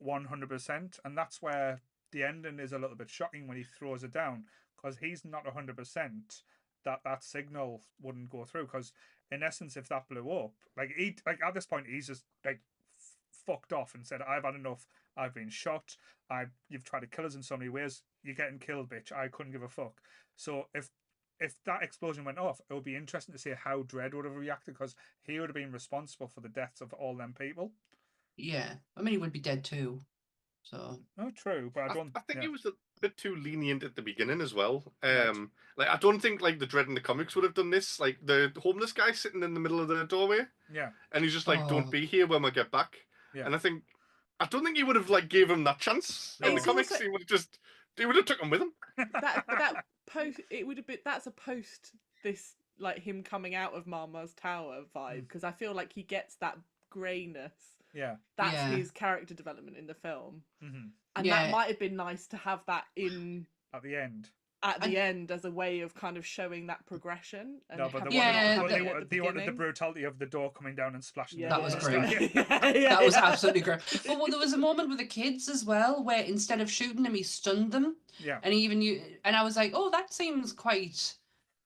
100%. And that's where the ending is a little bit shocking when he throws it down, because he's not 100% that signal wouldn't go through. Because in essence, if that blew up, like at this point, he's just like fucked off and said, "I've had enough. I've been shot. You've tried to kill us in so many ways. You're getting killed, bitch. I couldn't give a fuck." So if that explosion went off, it would be interesting to see how Dredd would have reacted, because he would have been responsible for the deaths of all them people. Yeah, I mean, he would be dead too. So no, true, but I think he was a bit too lenient at the beginning as well. Like I don't think like the Dredd in the comics would have done this. Like the homeless guy sitting in the middle of the doorway. Yeah. And he's just like, "Don't be here when we get back." Yeah. And I don't think he would have like gave him that chance in the comics. Also, he would have took him with him. That post, it would have been, that's a post this like him coming out of Mama's tower vibe, because I feel like he gets that greyness. Yeah. That's his character development in the film. Mm-hmm. And that might have been nice to have that in at the end. At the end, as a way of kind of showing that progression. And no, but they wanted the brutality of the door coming down and splashing. That was great. That was absolutely great. But there was a moment with the kids as well, where instead of shooting them, he stunned them. Yeah. And and I was like, oh, that seems quite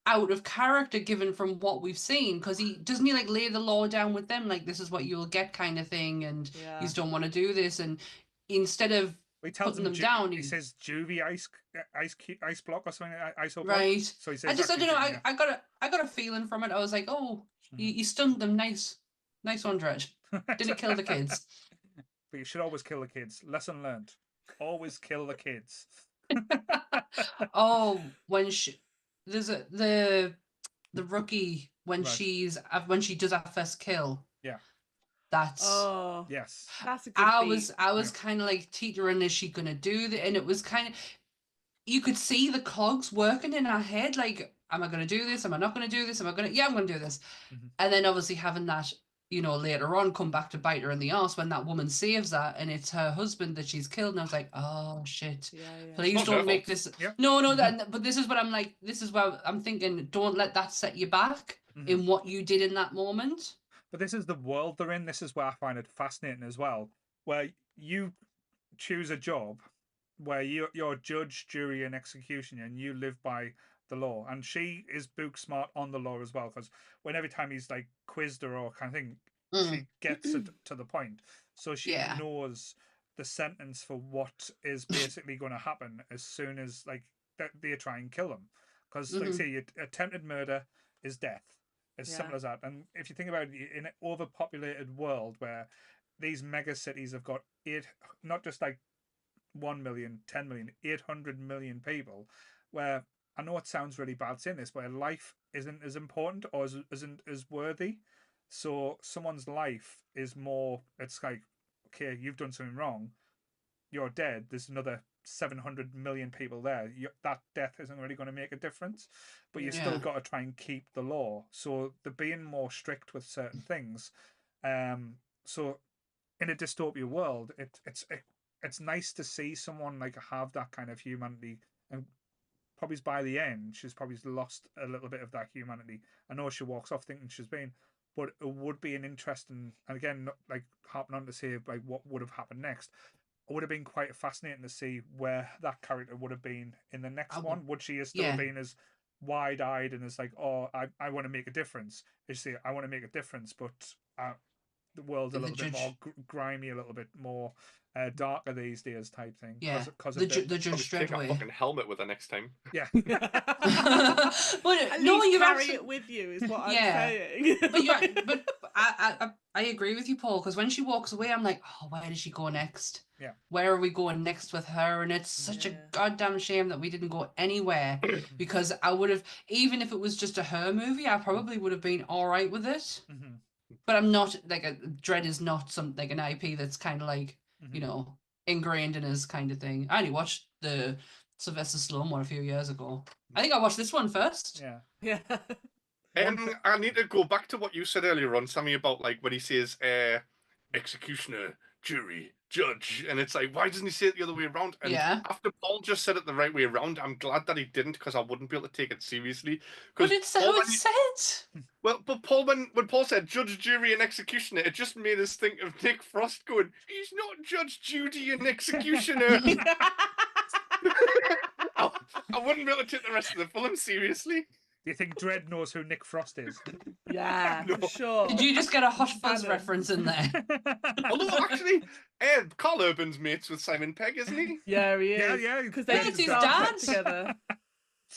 out of character given from what we've seen, because he like lay the law down with them, like this is what you'll get kind of thing, and you don't want to do this, and instead of putting them down, he says juvie ice block or something, ice block. Right. So he says, I don't know. I got a feeling from it. I was like, oh, you stunned them. Nice one, Dredd. Didn't kill the kids. But you should always kill the kids. Lesson learned. Always kill the kids. Oh, when there's the rookie when she does her first kill. Yeah. That's yes. That's a good I was kind of like teetering, is she gonna do that? And it was kind of, you could see the cogs working in her head, like, am I gonna do this? Am I not gonna do this? I'm gonna do this. And then obviously having that, later on come back to bite her in the arse when that woman saves her and it's her husband that she's killed. And I was like, oh shit, please don't make this. No, but this is what I'm like, this is where I'm thinking, don't let that set you back in what you did in that moment. But this is the world they're in. This is where I find it fascinating as well, where you choose a job where you're judge, jury, and executioner, and you live by the law. And she is book smart on the law as well, because every time he's like quizzed her or kind of thing, she gets it to the point. So she Yeah. knows the sentence for what is basically going to happen as soon as like they try and kill him. Because like say, attempted murder is death. As simple as that. And if you think about it, in an overpopulated world where these mega cities have got not just like 1 million, 10 million, 800 million people, where I know it sounds really bad saying this, where life isn't as important or isn't as worthy. So someone's life is more, it's like, okay, you've done something wrong, you're dead, there's another 700 million people there. That death isn't really going to make a difference, but you still got to try and keep the law. So they're being more strict with certain things. So in a dystopia world, it's nice to see someone like have that kind of humanity, and probably by the end she's probably lost a little bit of that humanity. I know she walks off thinking she's been, but it would be an interesting, and again, not like harping on to say like what would have happened next. It would have been quite fascinating to see where that character would have been in the next one. Would she have still been as wide-eyed and as like, oh, I want to make a difference? Is she, I want to make a difference, but the world's a little bit more grimy, a little bit more darker these days type thing. Yeah, because the Judge Dredd take a way. fucking helmet with her next time. Yeah. But At no, least you carry it with you is what I'm saying. but I agree with you, Paul, because when she walks away, I'm like, oh, where does she go next? Yeah. Where are we going next with her? And it's such a goddamn shame that we didn't go anywhere, because I would have, even if it was just a her movie, I probably would have been all right with it. But I'm not, like, Dredd is not like an IP that's kind of like, you know, ingrained in his kind of thing. I only watched the Sylvester Stallone one a few years ago. I think I watched this one first. Yeah. I need to go back to what you said earlier on, Sammy, about like when he says executioner, jury, judge, and it's like, why doesn't he say it the other way around? And after Paul just said it the right way around, I'm glad that he didn't, because I wouldn't be able to take it seriously. But it's how it's said. Well, but Paul, when Paul said judge, jury, and executioner, it just made us think of Nick Frost going, he's not Judge Judy and executioner. I wouldn't be able to take the rest of the film seriously. Do you think Dredd knows who Nick Frost is? Yeah, for sure. Did you just get a Hot Fuzz reference in there? Although, actually, Karl Urban's mates with Simon Pegg, isn't he? Yeah, he is. Yeah. Because they it's his Star dad Trek together.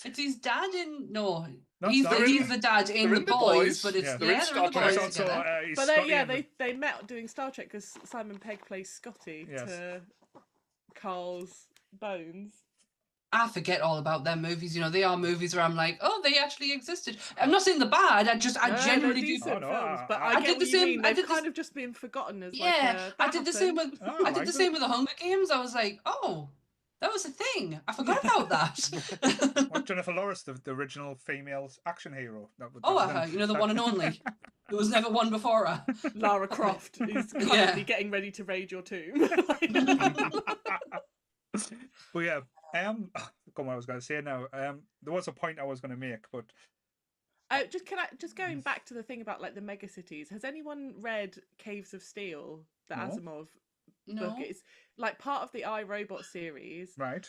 It's his dad in... No, Not he's Star the dad in The Boys, but it's... Yeah. They're in Star The Boys Trek. together. But they met doing Star Trek because Simon Pegg plays Scotty to Carl's Bones. I forget all about their movies. You know, they are movies where I'm like, oh, they actually existed. I'm not saying they're bad. I genuinely do. Films, but I did the same. They've kind of just been forgotten as I did the same with. I did the same with the Hunger Games. I was like, oh, that was a thing. I forgot about that. What, Jennifer Lawrence, the original female action hero. You know, the one and only. There was never one before her. Lara Croft, who's currently getting ready to raid your tomb. But yeah, what I was going to say now. There was a point I was going to make, but just going back to the thing about like the mega cities. Has anyone read Caves of Steel, the Asimov book? It's like part of the iRobot series, right?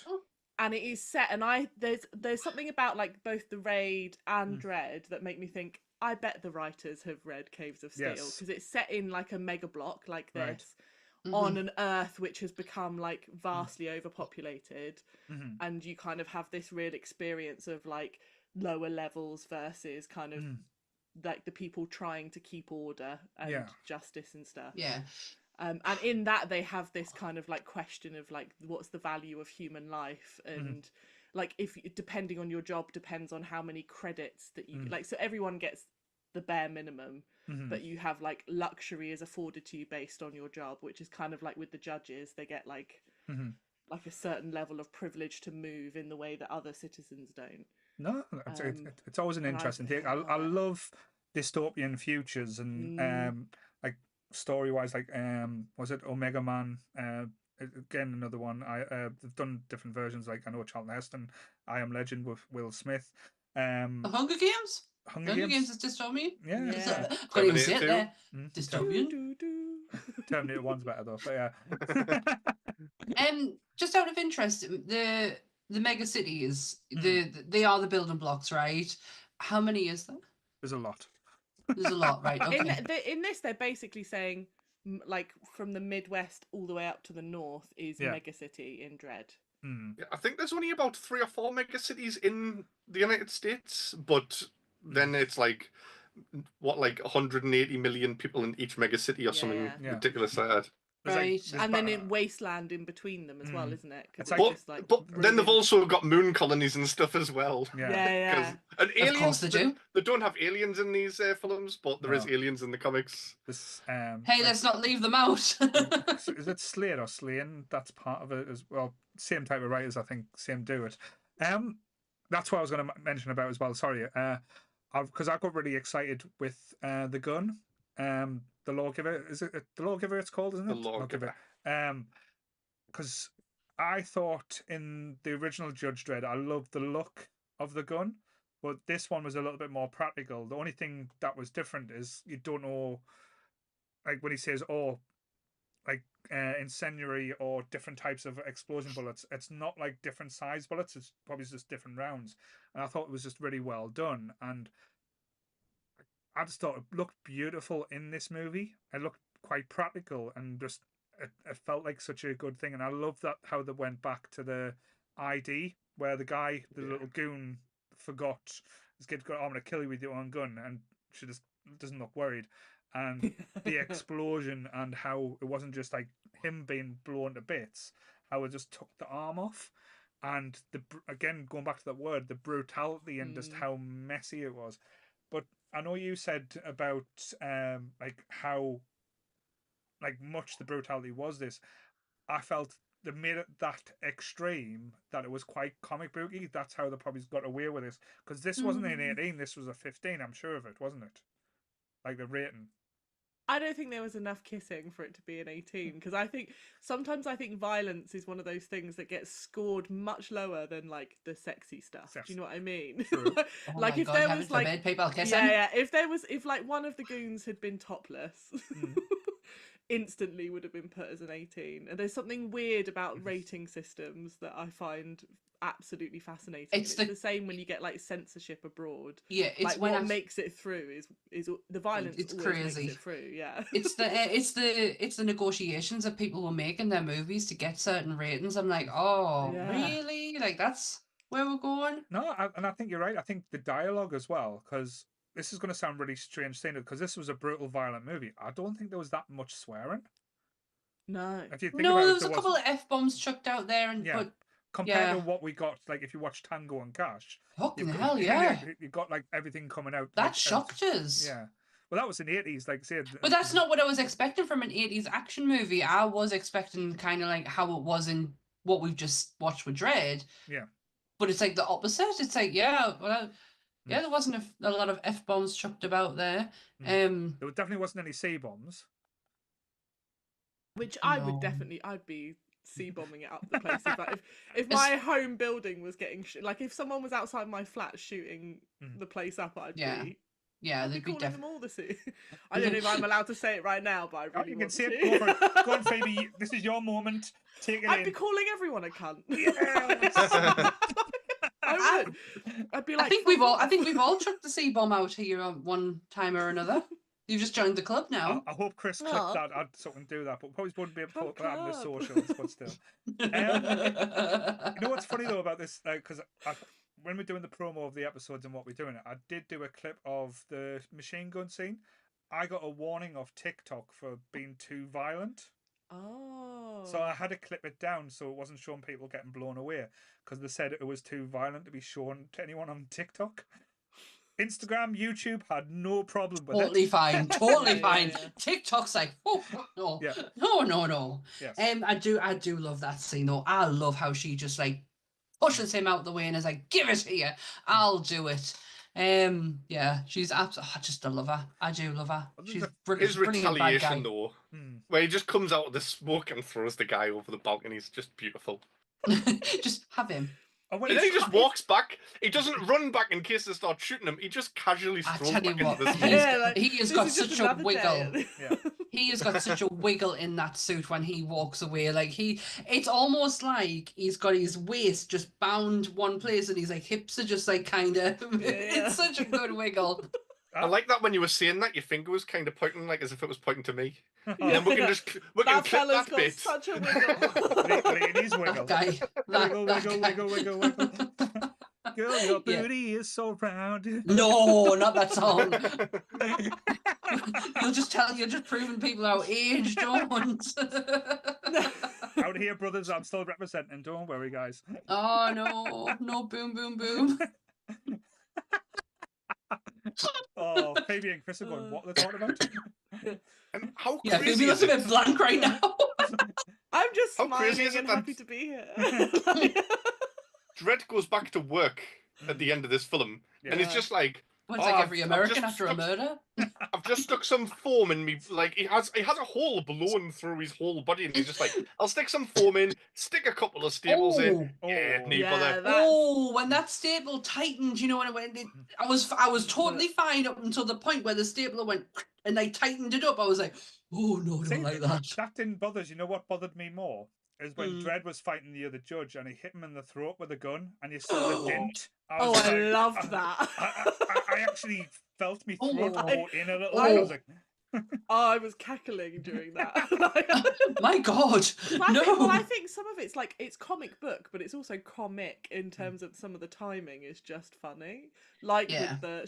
And it is set. And there's something about like both the Raid and Dredd that make me think, I bet the writers have read Caves of Steel, because it's set in like a mega block like this. Right. On an Earth which has become like vastly overpopulated, and you kind of have this real experience of like lower levels versus kind of like the people trying to keep order and justice and stuff. And in that they have this kind of like question of like, what's the value of human life, and like if depending on your job depends on how many credits that you like. So everyone gets the bare minimum. But you have like luxury is afforded to you based on your job, which is kind of like with the judges, they get like like a certain level of privilege to move in the way that other citizens don't. No, it's always an interesting thing. I love dystopian futures, and like story wise, like was it Omega Man? Again, another one. They've done different versions. Like I know Charlton Heston, I Am Legend with Will Smith. The Hunger Games. Hunger Games is dystopian. Yeah. Can't even say it there. Dystopian. Terminator 1's better though, but yeah. Just out of interest, the mega cities, they are the building blocks, right? How many is there? There's a lot. There's a lot, right? Okay. In this, they're basically saying, like, from the Midwest all the way up to the north is megacity in Dredd. Yeah, I think there's only about 3 or 4 megacities in the United States, but then it's like, what, like 180 million people in each megacity or something ridiculous like that. Right. And then in wasteland in between them as well, isn't it? But then they've also got moon colonies and stuff as well. Yeah. And aliens, of course they do. They don't have aliens in these films, but there is aliens in the comics. Hey, let's not leave them out. Is it Slade or Slain? That's part of it as well. Same type of writers, I think. Same do it. That's what I was going to mention about as well. Sorry, because I got really excited with the gun. The Lawgiver, is it the Lawgiver? It's called, isn't it? The Lawgiver. Because I thought in the original Judge Dredd, I loved the look of the gun, but this one was a little bit more practical. The only thing that was different is you don't know, like when he says, "Oh, like incendiary or different types of explosion bullets." It's not like different size bullets. It's probably just different rounds. And I thought it was just really well done. And I just thought it looked beautiful in this movie. It looked quite practical and just it felt like such a good thing. And I love that how they went back to the ID where the guy, the little goon, forgot his kid got, "I'm going to kill you with your own gun," and she just doesn't look worried. And the explosion and how it wasn't just like him being blown to bits, how it just took the arm off. And again, going back to that word, the brutality and just how messy it was. But I know you said about like how like much the brutality was this. I felt they made it that extreme that it was quite comic booky. That's how they probably got away with this. Because this wasn't an 18, this was a 15, I'm sure of it, wasn't it? Like the rating. I don't think there was enough kissing for it to be an 18, because I think sometimes violence is one of those things that gets scored much lower than like the sexy stuff. Do you know what I mean? Like if there was like people kissing. If like one of the goons had been topless, instantly would have been put as an 18. And there's something weird about rating systems that I find absolutely fascinating. It's the same when you get like censorship abroad. Yeah, it's like what makes it through is the violence. It's crazy. Makes it through, yeah. it's the negotiations that people will make in their movies to get certain ratings. I'm like, really? Like that's where we're going? No, and I think you're right. I think the dialogue as well, because this is going to sound really strange saying it, because this was a brutal, violent movie. I don't think there was that much swearing. No. If you think no, about there was a couple of F-bombs chucked out there, but compared to what we got, like if you watch Tango and Cash, fucking hell, yeah, you got like everything coming out. That shocked us. Yeah, well, that was in the 80s, like I said. But that's not what I was expecting from an 80s action movie. I was expecting kind of like how it was in what we've just watched with Dredd. Yeah. But it's like the opposite. It's like, there wasn't a lot of F-bombs chucked about there. There definitely wasn't any C-bombs. Which I'd be C-bombing it up the place if my home building was getting like if someone was outside my flat shooting the place up, I'd be calling them all the C. I don't know if I'm allowed to say it right now, but I really want to. Go for it. Go on, Phoebe. This is your moment. Take it I'd be calling everyone a cunt. Yes. I would. I'd be like, I think we've all chucked the C-bomb out here on one time or another. You've just joined the club now. I hope Chris clipped that. I'd sort of do that, but probably wouldn't be able to put that on the socials, but still. You know what's funny though about this? Because when we're doing the promo of the episodes and what we're doing, I did do a clip of the machine gun scene. I got a warning of TikTok for being too violent. Oh. So I had to clip it down so it wasn't showing people getting blown away, because they said it was too violent to be shown to anyone on TikTok. Instagram, YouTube had no problem with totally it. Totally fine. Yeah. TikTok's like, no. Yes. I do love that scene though. I love how she just like pushes him out the way and is like, give it here, I'll do it. She's absolutely. I love her. I do love her. She's his retaliation though, where he just comes out of the smoke and throws the guy over the balcony, is just beautiful. Just have him. And then he just walks back. He doesn't run back in case they start shooting him. He just casually strolls back into the smoke. He has got such a wiggle. He has got such a wiggle in that suit when he walks away. Like it's almost like he's got his waist just bound one place and his like hips are just like kind of. It's such a good wiggle. I like that when you were saying that, your finger was kind of pointing like as if it was pointing to me. Oh, And then we can clip That fella's that got bit. such a wiggle. ladies wiggle. That guy. Wiggle, That wiggle, guy. wiggle, wiggle, wiggle. Girl, your Yeah. booty is so round. No, not that song. You're just proving people our age, don't. Out here, brothers, I'm still representing. Don't worry, guys. Oh no, no boom boom boom. Oh, Phoebe and Chris are going, what are they talking about? And how Yeah, crazy Phoebe is looks a it? bit blank right now. I'm just How crazy smiling is it and that- happy to be here. Dredd goes back to work at the end of this film, and it's Yeah. just like, Well, it's Oh, like every I've American just after a stuck- murder. I've just stuck some foam in me. Like he has a hole blown through his whole body, and he's just like, I'll stick some foam in, stick a couple of staples in. Oh. Yeah, Oh. no Yeah, bother. that's Oh, when that staple tightened, you know, when I was totally fine up until the point where the stapler went and they tightened it up. I was like, oh no, I See, don't like that. That didn't bother us. You know what bothered me more? Is when Mm. Dredd was fighting the other judge and he hit him in the throat with a gun and you saw the dint. Oh, was I like- loved that. I actually felt me throat Oh. go in a little bit. I was like, I was cackling during that. My God, I think some of it's like it's comic book, but it's also comic in terms of some of the timing is just funny. Like Yeah. with the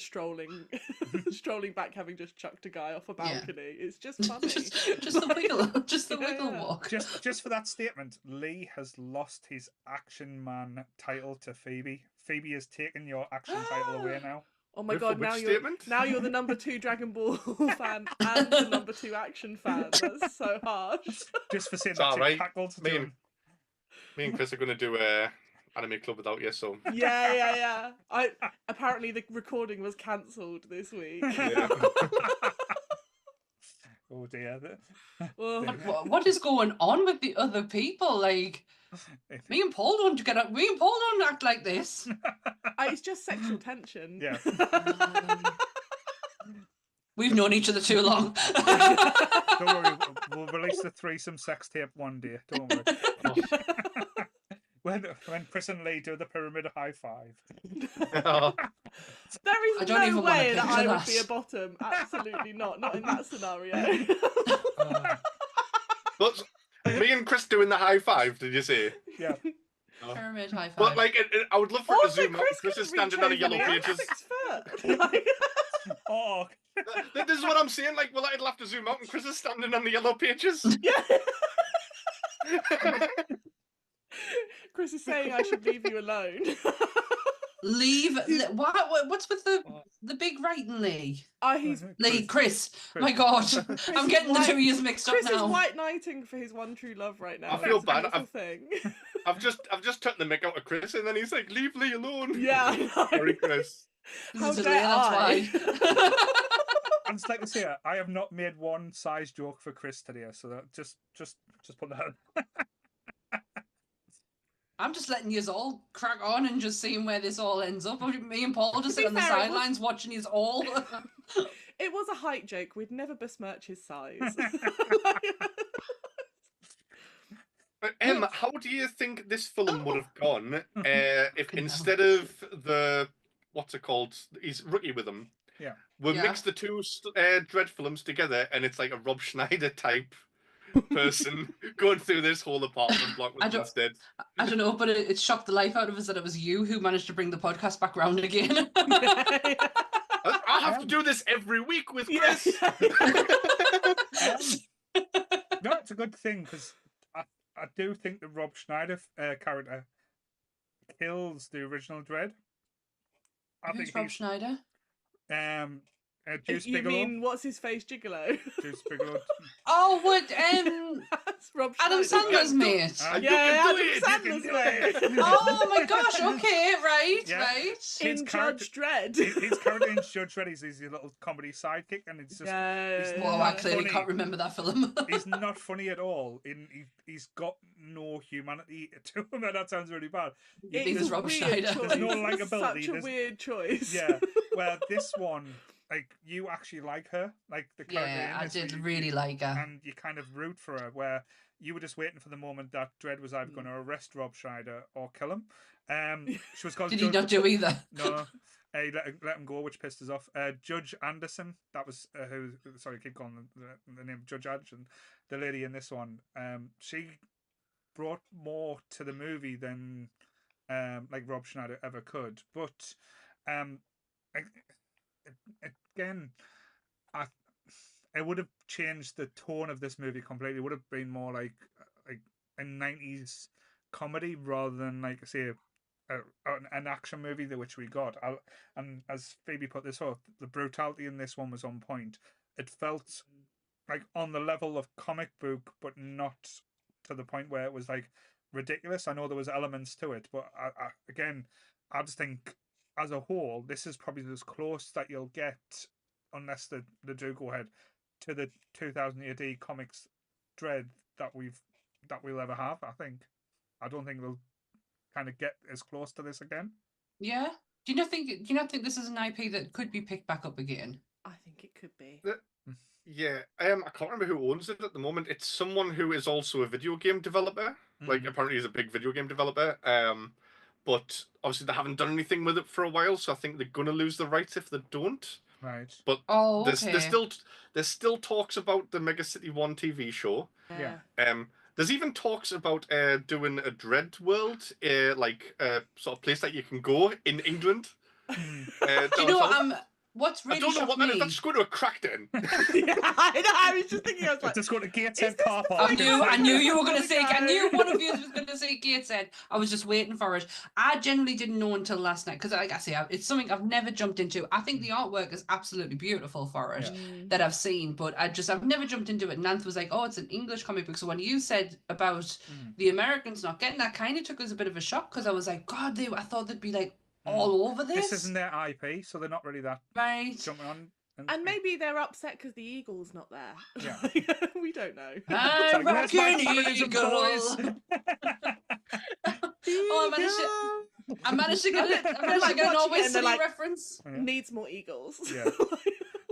strolling back, having just chucked a guy off a Yeah. balcony. It's just funny. just the wiggle, just the Yeah, wiggle yeah. walk. just for that statement, Lee has lost his Action Man title to Phoebe. Phoebe has taken your action title away now. Oh my Which God! statement? Now you're the number 2 Dragon Ball fan and the number 2 action fan. That's so harsh. Just for saying It's that all you right. cackled. Me and Chris are going to do anime club without you, so Yeah. Apparently the recording was cancelled this week. yeah. Oh dear. Well, What is going on with the other people? Like, me and Paul don't get up. Me and Paul don't act like this. it's just sexual tension. Yeah. We've known each other too long. Don't worry, we'll release the threesome sex tape one day. Don't worry. When Chris and Lee do the pyramid high five. There I is don't no even wanna way that I picture would be a that. bottom. Absolutely not. Not in that scenario. But me and Chris doing the high five, did you say? Yeah. Pyramid high five. But like, I would love for it to Also, zoom out. Chris is couldn't standing on the reach yellow over me. I'm pages. 6 foot. Like, Oh, This is what I'm saying. Like, well, it'll have to zoom out, and Chris is standing on the yellow pages. yeah. Chris is saying I should leave you alone. Leave. What's with the big writing, Lee? He's Lee, Chris. My God, I'm getting the two of you mixed up Chris is now. white knighting for his one true love right now. I feel It's a bad. beautiful thing. I've just turned the mic out of Chris, and then he's like, "Leave Lee alone." Yeah, I know. Sorry, Chris. How This is dare Lee, that's I? why. and it's like to say, I have not made one size joke for Chris today, so that just put that. I'm just letting you all crack on and just seeing where this all ends up. Me and Paul just sit be on the fair, it was- sidelines watching you all. It was a height joke. We'd never besmirch his size. How do you think this film would have gone if instead of the what's it called? He's rookie with them. Yeah. We Yeah. mix the two Dredd films together, and it's like a Rob Schneider type person going through this whole apartment block with I them don't- instead. I don't know, but it shocked the life out of us that it was you who managed to bring the podcast back round again. I have to do this every week with Yeah. Chris. No, it's a good thing because I do think the Rob Schneider character kills the original Dredd. I Who's think Rob Schneider? Juice You Bigelow. mean what's his face, Gigolo? Juice Bigelow. Oh, what? That's Rob Adam Schneider. Sandler's mate. And you Yeah, can do Adam it, you Sandler's can do it. Oh my gosh! Okay, right, Yeah. right. His In character- Judge Dredd. His character in Judge Dredd is his little comedy sidekick, and it's just Yeah. Well, I not clearly funny. can't remember that film. he's not funny at all. He's got no humanity to him, and that sounds really bad. You think It's there's a Rob weird Schneider? choice. There's no It's likability, Such a there's- weird choice. Yeah, where this one, like you actually like her, like the character Yeah, in I this. did you- really like her. and you kind of root for her. Where you were just waiting for the moment that Dredd was either going to arrest Rob Schneider or kill him. She was called Did he Judge. not do either? No, he let him go, which pissed us off. Judge Anderson, that was who. Sorry, I keep calling the name Judge Anderson. The lady in this one, she brought more to the movie than like Rob Schneider ever could. But um, again, I it would have changed the tone of this movie completely. It would have been more like a 90s comedy rather than like say an action movie which we got. And as Phoebe put this off, the brutality in this one was on point. It felt like on the level of comic book, but not to the point where it was like ridiculous. I know there was elements to it, but again, I just think as a whole, this is probably as close that you'll get, unless the do go ahead, to the 2000 AD comics Dredd that we'll ever have. I don't think we'll kind of get as close to this again. Yeah. Do you not think this is an IP that could be picked back up again? I think it could be. Yeah, I can't remember who owns it at the moment. It's someone who is also a video game developer. Like, apparently he's a big video game developer. But obviously they haven't done anything with it for a while, so I think they're gonna lose the rights if they don't. Right. But okay. there's still talks about the Mega City 1 TV show. Yeah. There's even talks about doing a Dredd world, like sort of place that you can go in England. Do you know what's really I don't know what that is. That's just going to a Crackdown. Yeah, I know. I was just thinking. I was like, just going to Gateshead car park. I knew you were going to say. I knew one of you was going to say Gateshead. I was just waiting for it. I generally didn't know until last night because, like I say, it's something I've never jumped into. I think the artwork is absolutely beautiful for it that I've seen, but I've never jumped into it. Nanth was like, "Oh, it's an English comic book." So when you said about the Americans not getting that, kind of took us a bit of a shock because I was like, "God, I thought they'd be like." All over this. This isn't their IP, so they're not really that jumping on. And maybe they're upset because the eagle's not there. Yeah. We don't know. I reckon eagle. I managed to get it. I managed to get an Always Sunny reference. Needs more eagles. Yeah.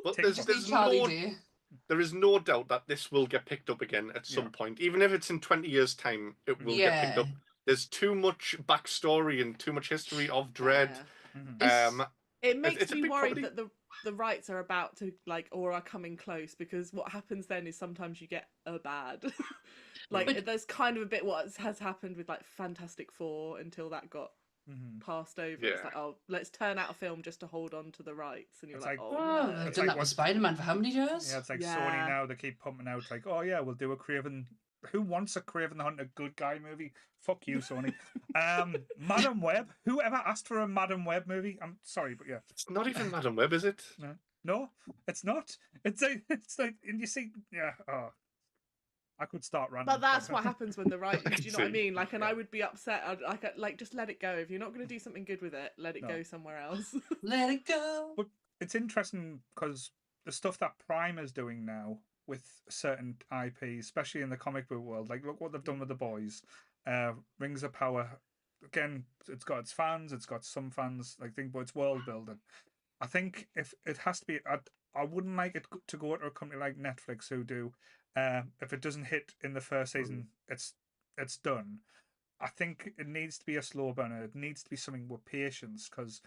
But there is no doubt that this will get picked up again at some point. Even if it's in 20 years' time, it will get picked up. There's too much backstory and too much history of Dredd. It makes me worried that the rights are about to or are coming close, because what happens then is sometimes you get a bad. There's kind of a bit what has happened with like Fantastic Four until that got passed over. It's like, oh, let's turn out a film just to hold on to the rights, and you're like, oh, they've done that with Spider-Man for how many years? Yeah, it's like Sony now. They keep pumping out like, oh yeah, we'll do a Craven. Who wants a Craven the Hunter good guy movie? Fuck you, Sony. Madam Web. Whoever asked for a Madam Web movie? I'm sorry, but yeah, it's not even Madam Web, is it? No, it's not. It's like, and you see, I could start ranting. But that's what happens when the right. Do you know what I mean? Like, and I would be upset. I'd just let it go. If you're not going to do something good with it, let it go somewhere else. Let it go. But it's interesting because the stuff that Prime is doing now with certain IPs, especially in the comic book world, like look what they've done with The Boys, Rings of Power. Again, it's got its fans, it's got some fans, but it's world building. I think if it has to be, I wouldn't like it to go to a company like Netflix who do. If it doesn't hit in the first season, it's done. I think it needs to be a slow burner. It needs to be something with patience, because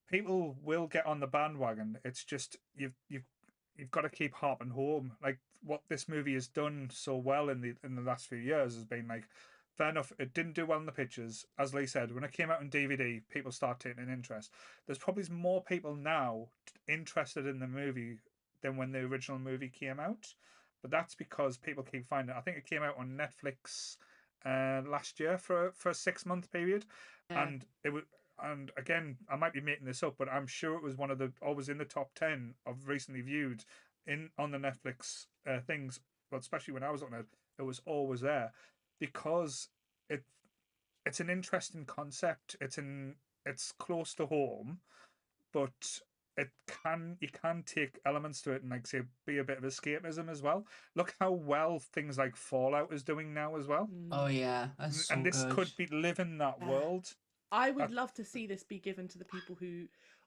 people will get on the bandwagon. It's just you've got to keep harping home. Like what this movie has done so well in the last few years has been like, fair enough, it didn't do well in the pictures. As Lee said, when it came out on DVD, people start taking an interest. There's probably more people now interested in the movie than when the original movie came out. But that's because people keep finding it. I think it came out on Netflix last year for a 6-month period. And it was. And again, I might be making this up, but I'm sure it was one of always in the top 10 of recently viewed on the Netflix things. But especially when I was on it, it was always there, because it's an interesting concept. It's close to home, but you can take elements to it and say be a bit of escapism as well. Look how well things like Fallout is doing now as well. Oh yeah, that's so and this good. could be live in that world. I would love to see this be given to the people who,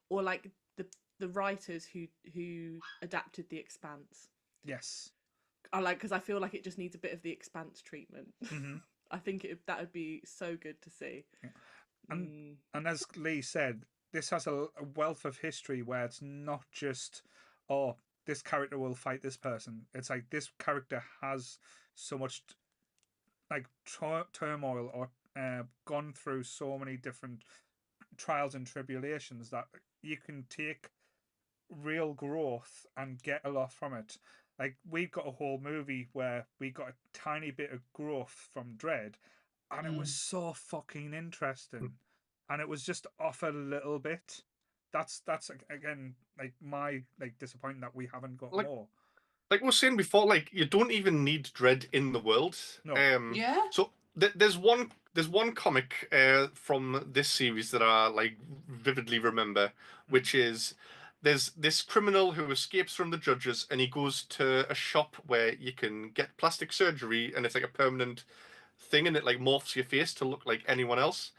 or like the the writers who adapted The Expanse. Yes. Because I feel like it just needs a bit of The Expanse treatment. Mm-hmm. I think that would be so good to see. Yeah. And as Lee said, this has a wealth of history where it's not just, oh, this character will fight this person. It's like this character has so much like turmoil or gone through so many different trials and tribulations that you can take real growth and get a lot from it. Like, we've got a whole movie where we got a tiny bit of growth from Dredd, and it was so fucking interesting, and it was just off a little bit. That's again like my disappointing that we haven't got more. Like we were saying before, like you don't even need Dredd in the world. No. Yeah. So there's one comic from this series that I like vividly remember, which is there's this criminal who escapes from the judges, and he goes to a shop where you can get plastic surgery, and it's like a permanent thing, and it like morphs your face to look like anyone else.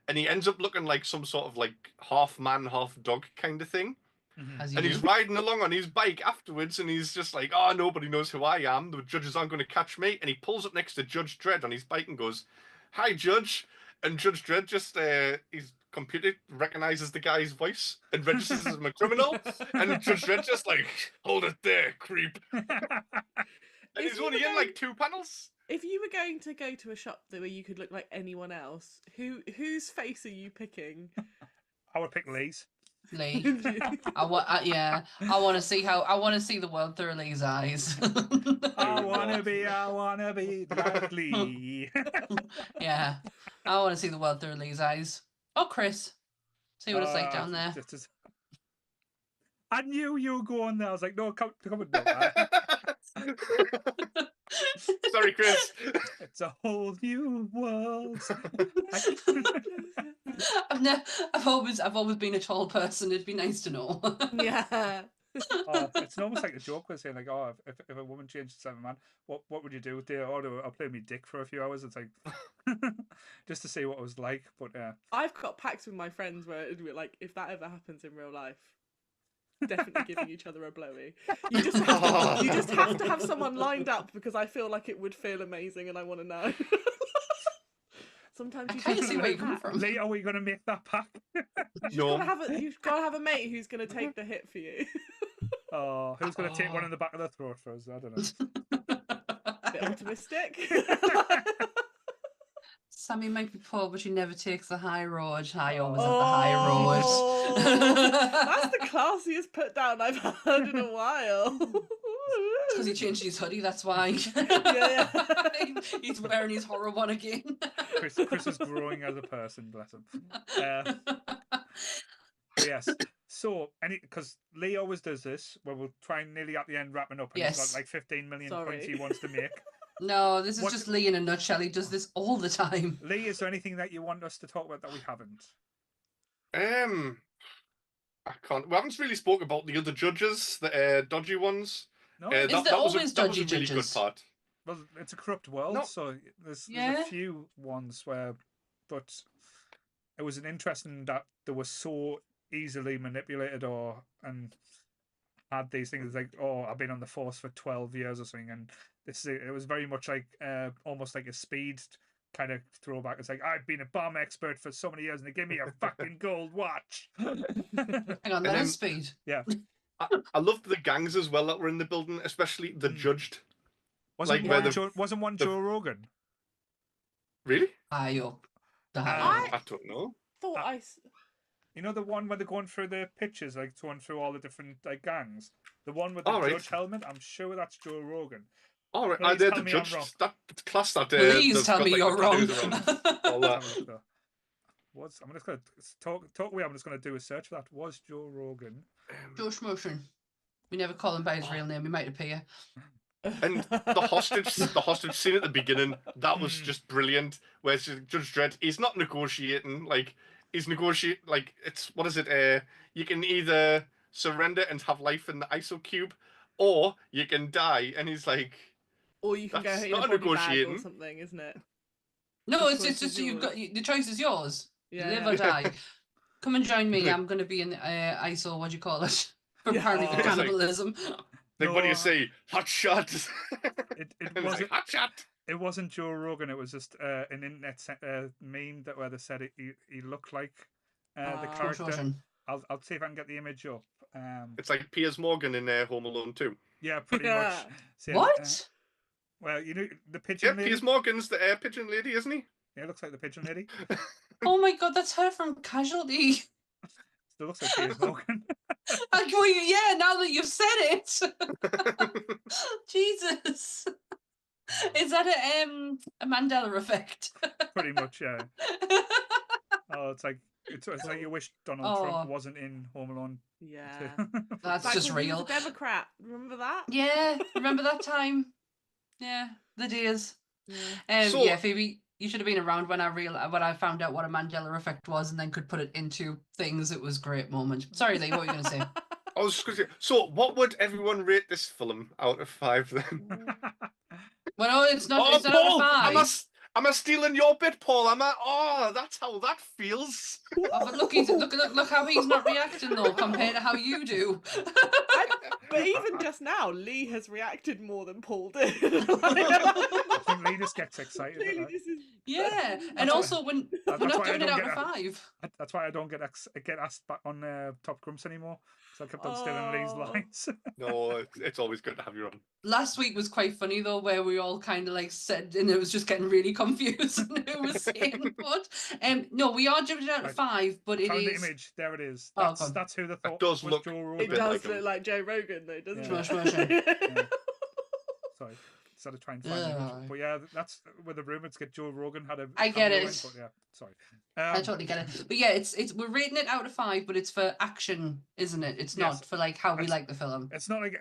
And he ends up looking like some sort of like half man, half dog kind of thing. And he's riding along on his bike afterwards, and he's just like, oh, nobody knows who I am. The judges aren't going to catch me. And he pulls up next to Judge Dredd on his bike and goes, hi, Judge. And Judge Dredd just, his computer recognizes the guy's voice and registers him as a criminal. And Judge Dredd just like, hold it there, creep. And he's only in like 2 panels. If you were going to go to a shop where you could look like anyone else, whose face are you picking? I would pick Lee's. Lee. I want to see the world through Lee's eyes. I wanna be like Lee. Yeah, I want to see the world through Lee's eyes. Oh, Chris, see what it's like down there. I knew you were going there. I was like, no, come and no. Sorry, Chris. It's a whole new world. I've always been a tall person. It'd be nice to know. Yeah. It's almost like a joke. We're saying like, oh, if a woman changed to a man, what would you do with it? Oh, I'll play me dick for a few hours. It's like just to see what it was like. But I've got pacts with my friends where it'd be like, if that ever happens in real life, definitely giving each other a blowy. You just have to have someone lined up, because I feel like it would feel amazing and I want to know. Sometimes you can't see where you come from. Lee, are we going to make that pack? No. You've got to have a mate who's going to take the hit for you. Oh, who's going to take one in the back of the throat for us? I don't know. Bit optimistic. Sammy might be poor, but she never takes the high road. I always have the high road. That's the classiest put down I've heard in a while. Because he changed his hoodie, that's why. Yeah. He's wearing his horror one again. Chris is growing as a person, bless him. Yes. So, because Lee always does this, where we'll try and nearly at the end wrapping up, and he's got like 15 million points he wants to make. No, this is just Lee in a nutshell. He does this all the time. Lee, is there anything that you want us to talk about that we haven't? I can't. We haven't really spoke about the other judges, the dodgy ones. No, that was a really good part. Well, it's a corrupt world, so there's a few ones where, but it was an interesting that they were so easily manipulated and had these things like, oh, I've been on the force for 12 years or something, and it was very much like almost like a Speed kind of throwback. It's like, I've been a bomb expert for so many years and they gave me a fucking gold watch. Hang on, that is Speed. Yeah. I loved the gangs as well that were in the building, especially the judged. Wasn't one Joe Rogan? Really? I don't know. You know the one where they're going through the pictures, like going through all the different gangs? The one with the judge helmet? I'm sure that's Joe Rogan. All right, I did the judge. That class that. Please tell me you're wrong. All that. I'm just going to talk away. I'm just going to do a search for that. Was Joe Rogan? Josh Motion. We never call him by his real name. He might appear. And the hostage scene at the beginning, that was just brilliant. Where Judge Dredd, he's not negotiating. Like he's negotiating. Like it's what is it? You can either surrender and have life in the ISO cube, or you can die. And he's like. Or you can go in a body bag or something, isn't it? No, it's just you've got the choice is yours. Live or die. Come and join me. I'm going to be in ISO, what do you call it? For Yeah. party for Oh. cannibalism. Like, what do No, you say? Hot shot. It And it's wasn't. like, hot shot. It wasn't Joe Rogan. It was just an internet meme where they said he looked like the character. Torsion. I'll see if I can get the image up. It's like Piers Morgan in Home Alone 2. Yeah, pretty Yeah. much. Same, What? well, you know the Yeah, pigeon lady. Piers Morgan's the pigeon lady, isn't he? Yeah, looks like the pigeon lady. Oh my god, that's her from Casualty. Still looks like Piers Morgan. Yeah, now that you've said it. Jesus. Is that a Mandela effect? Pretty much, yeah. Oh, it's like you wish Donald Trump wasn't in Home Alone. Yeah. That's Like just when he was real. a Democrat. Remember that? Yeah, remember that time? Yeah, the days. Yeah. So- Yeah, Phoebe, you should have been around when I found out what a Mandela effect was and then could put it into things. It was a great moment. Sorry, Lee, what were you going to say? I was just going to say, so what would everyone rate this film out of 5 then? Well, no, it's not. Oh, It's not out of Paul! 5. Am I stealing your bit, Paul? Oh, that's how that feels. Oh, but look how he's not reacting though compared to how you do. But even just now, Lee has reacted more than Paul did. I think Lee just gets excited. Clearly this is... Yeah, and That's also we're that's not why I doing it don't out get of a- 5. That's why I don't get asked back on Top Grumps anymore. So I kept on stealing Lee's Oh. lines. No, it's always good to have you on. Last week was quite funny though, where we all kind of like said, and it was just getting really confused on who was saying what. No, we are giving it out of Right. 5, but it Found the is. image. There it is. Oh, That's God. that's who the thought does was look Joe a Rogan. It bit does like him. look like Joe Rogan, though, doesn't Yeah. it? Yeah. Sorry. Instead of trying to find the image. Ugh. But yeah, that's where the rumours get Joe Rogan had a. I get cameo it. in, but yeah, sorry. I totally get it. But yeah, it's we're rating it out of 5, but it's for action, isn't it? It's Yes. not for like how we It's- like the film. It's not like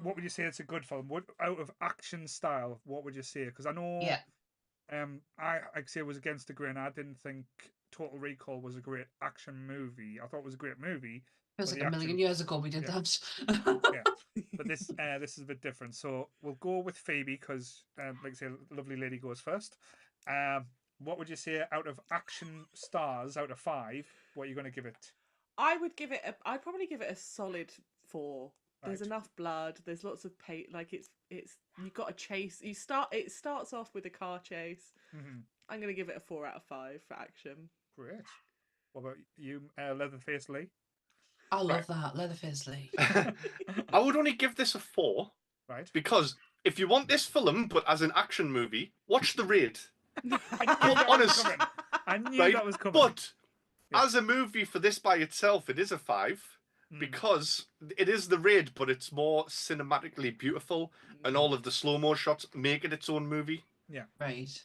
what would you say? It's a good film. What out of action style? What would you say? Because I know. Yeah. I'd say was against the grain. I didn't think Total Recall was a great action movie. I thought it was a great movie. Feels Well, like the a million action- years ago we did yeah. that. Yeah. But this is a bit different. So we'll go with Phoebe because, like I say, lovely lady goes first. What would you say out of action stars out of 5? What are you going to give it? I'd probably give it a solid 4. There's Right. enough blood. There's lots of pain. Like it's you've got a chase. It starts off with a car chase. Mm-hmm. I'm gonna give it a 4 out of 5 for action. Great. What about you, Leatherface Lee? I love that. Leatherface Lee. I would only give this a 4 Right. because if you want this film but as an action movie, watch The Raid. I knew that was honest. coming. I knew Right? that was coming. But Yeah. as a movie for this by itself, it is a 5 because it is The Raid, but it's more cinematically beautiful and all of the slow-mo shots make it its own movie. Right.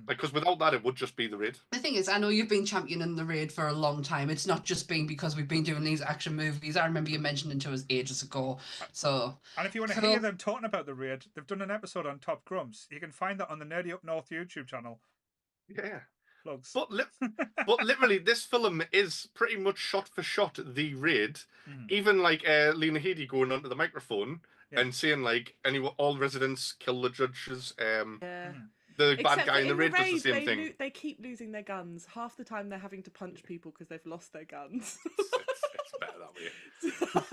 Because without that, it would just be The Raid. The thing is, I know you've been championing the Raid for a long time. It's not just been because we've been doing these action movies. I remember you mentioning to us ages ago. So, And if you want to hear them talking about the Raid, they've done an episode on Top Grumps. You can find that on the Nerdy Up North YouTube channel. Yeah. Plugs. But literally, this film is pretty much shot for shot The Raid. Even like Lena Headey going onto the microphone and saying like, all residents kill the judges. Yeah. The Except bad guy in The Raid does the Raid, same thing. They keep losing their guns. Half the time they're having to punch people because they've lost their guns. It's better that way.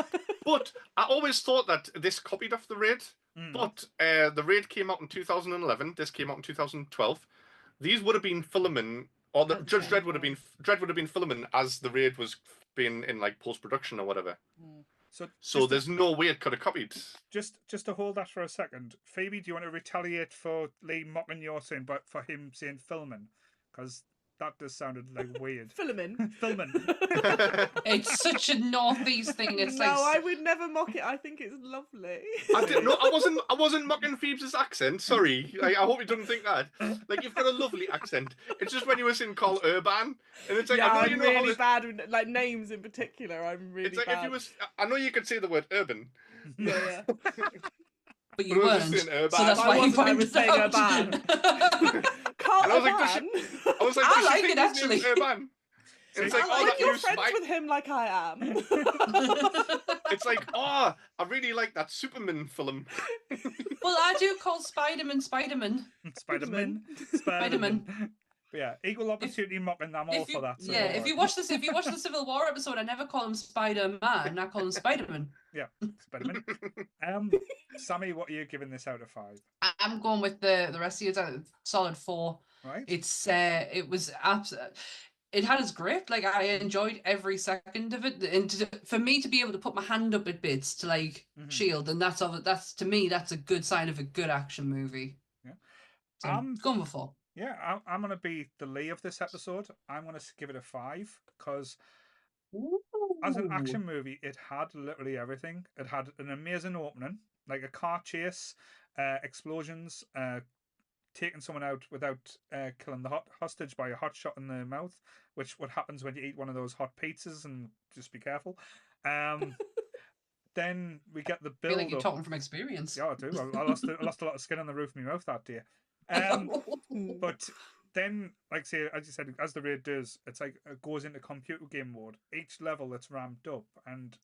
But I always thought that this copied off The Raid. But The Raid came out in 2011. This came out in 2012. These would have been filming, or Judge Dredd would have been filming as The Raid was being in like post production or whatever. So there's no way it could have copied. Just to hold that for a second, Phoebe, do you want to retaliate for Lee mocking your saying, but for him saying filming? Because that just sounded like weird. Filmin. Filming. it's such a northeast thing. It's No, like I would never mock it. I think it's lovely. I didn't. No, I wasn't mocking Phoebe's accent. Sorry. I hope you don't think that. Like you've got a lovely accent. It's just when you were saying Karl Urban, and it's like yeah, I know I'm you know really how bad with like names in particular. I'm really it's like bad. if you was. I know you could say the word urban. Yeah. but you But I was weren't. just saying Urban. So that's I why he wasn't, I pointed was saying out. Urban. Carl And I was like, does Urban. I was like, I does she like think it, his name's actually. Urban? And it's I like, like oh, that you're you friends spy. with him like I am. It's like, oh, I really like that Superman film. Well, I do call Spider-Man Spider-Man. Spider-Man. Spider-Man. But yeah, equal opportunity mocking. I'm all for that. So yeah, if you watch the Civil War episode, I never call him Spider-Man. I call him Spider-Man. Yeah, Spider-Man. Sammy, what are you giving this out of 5? I'm going with the rest of you. It's a solid 4. Right. It was absolute. It had its grip. Like, I enjoyed every second of it, and for me to be able to put my hand up at bits to like shield, and that's to me that's a good sign of a good action movie. Yeah, so I'm going with 4. Yeah, I'm gonna be the Lee of this episode. I'm gonna give it a 5 because as an action movie, it had literally everything. It had an amazing opening, like a car chase, explosions, taking someone out without killing the hostage by a hot shot in the mouth, which what happens when you eat one of those hot pizzas, and just be careful. Then we get the build. I feel like you're talking from experience. Yeah, I do. I lost a lot of skin on the roof of my mouth that day. But then, like say, as you said, as the raid does, it's like it goes into computer game mode. Each level it's ramped up, and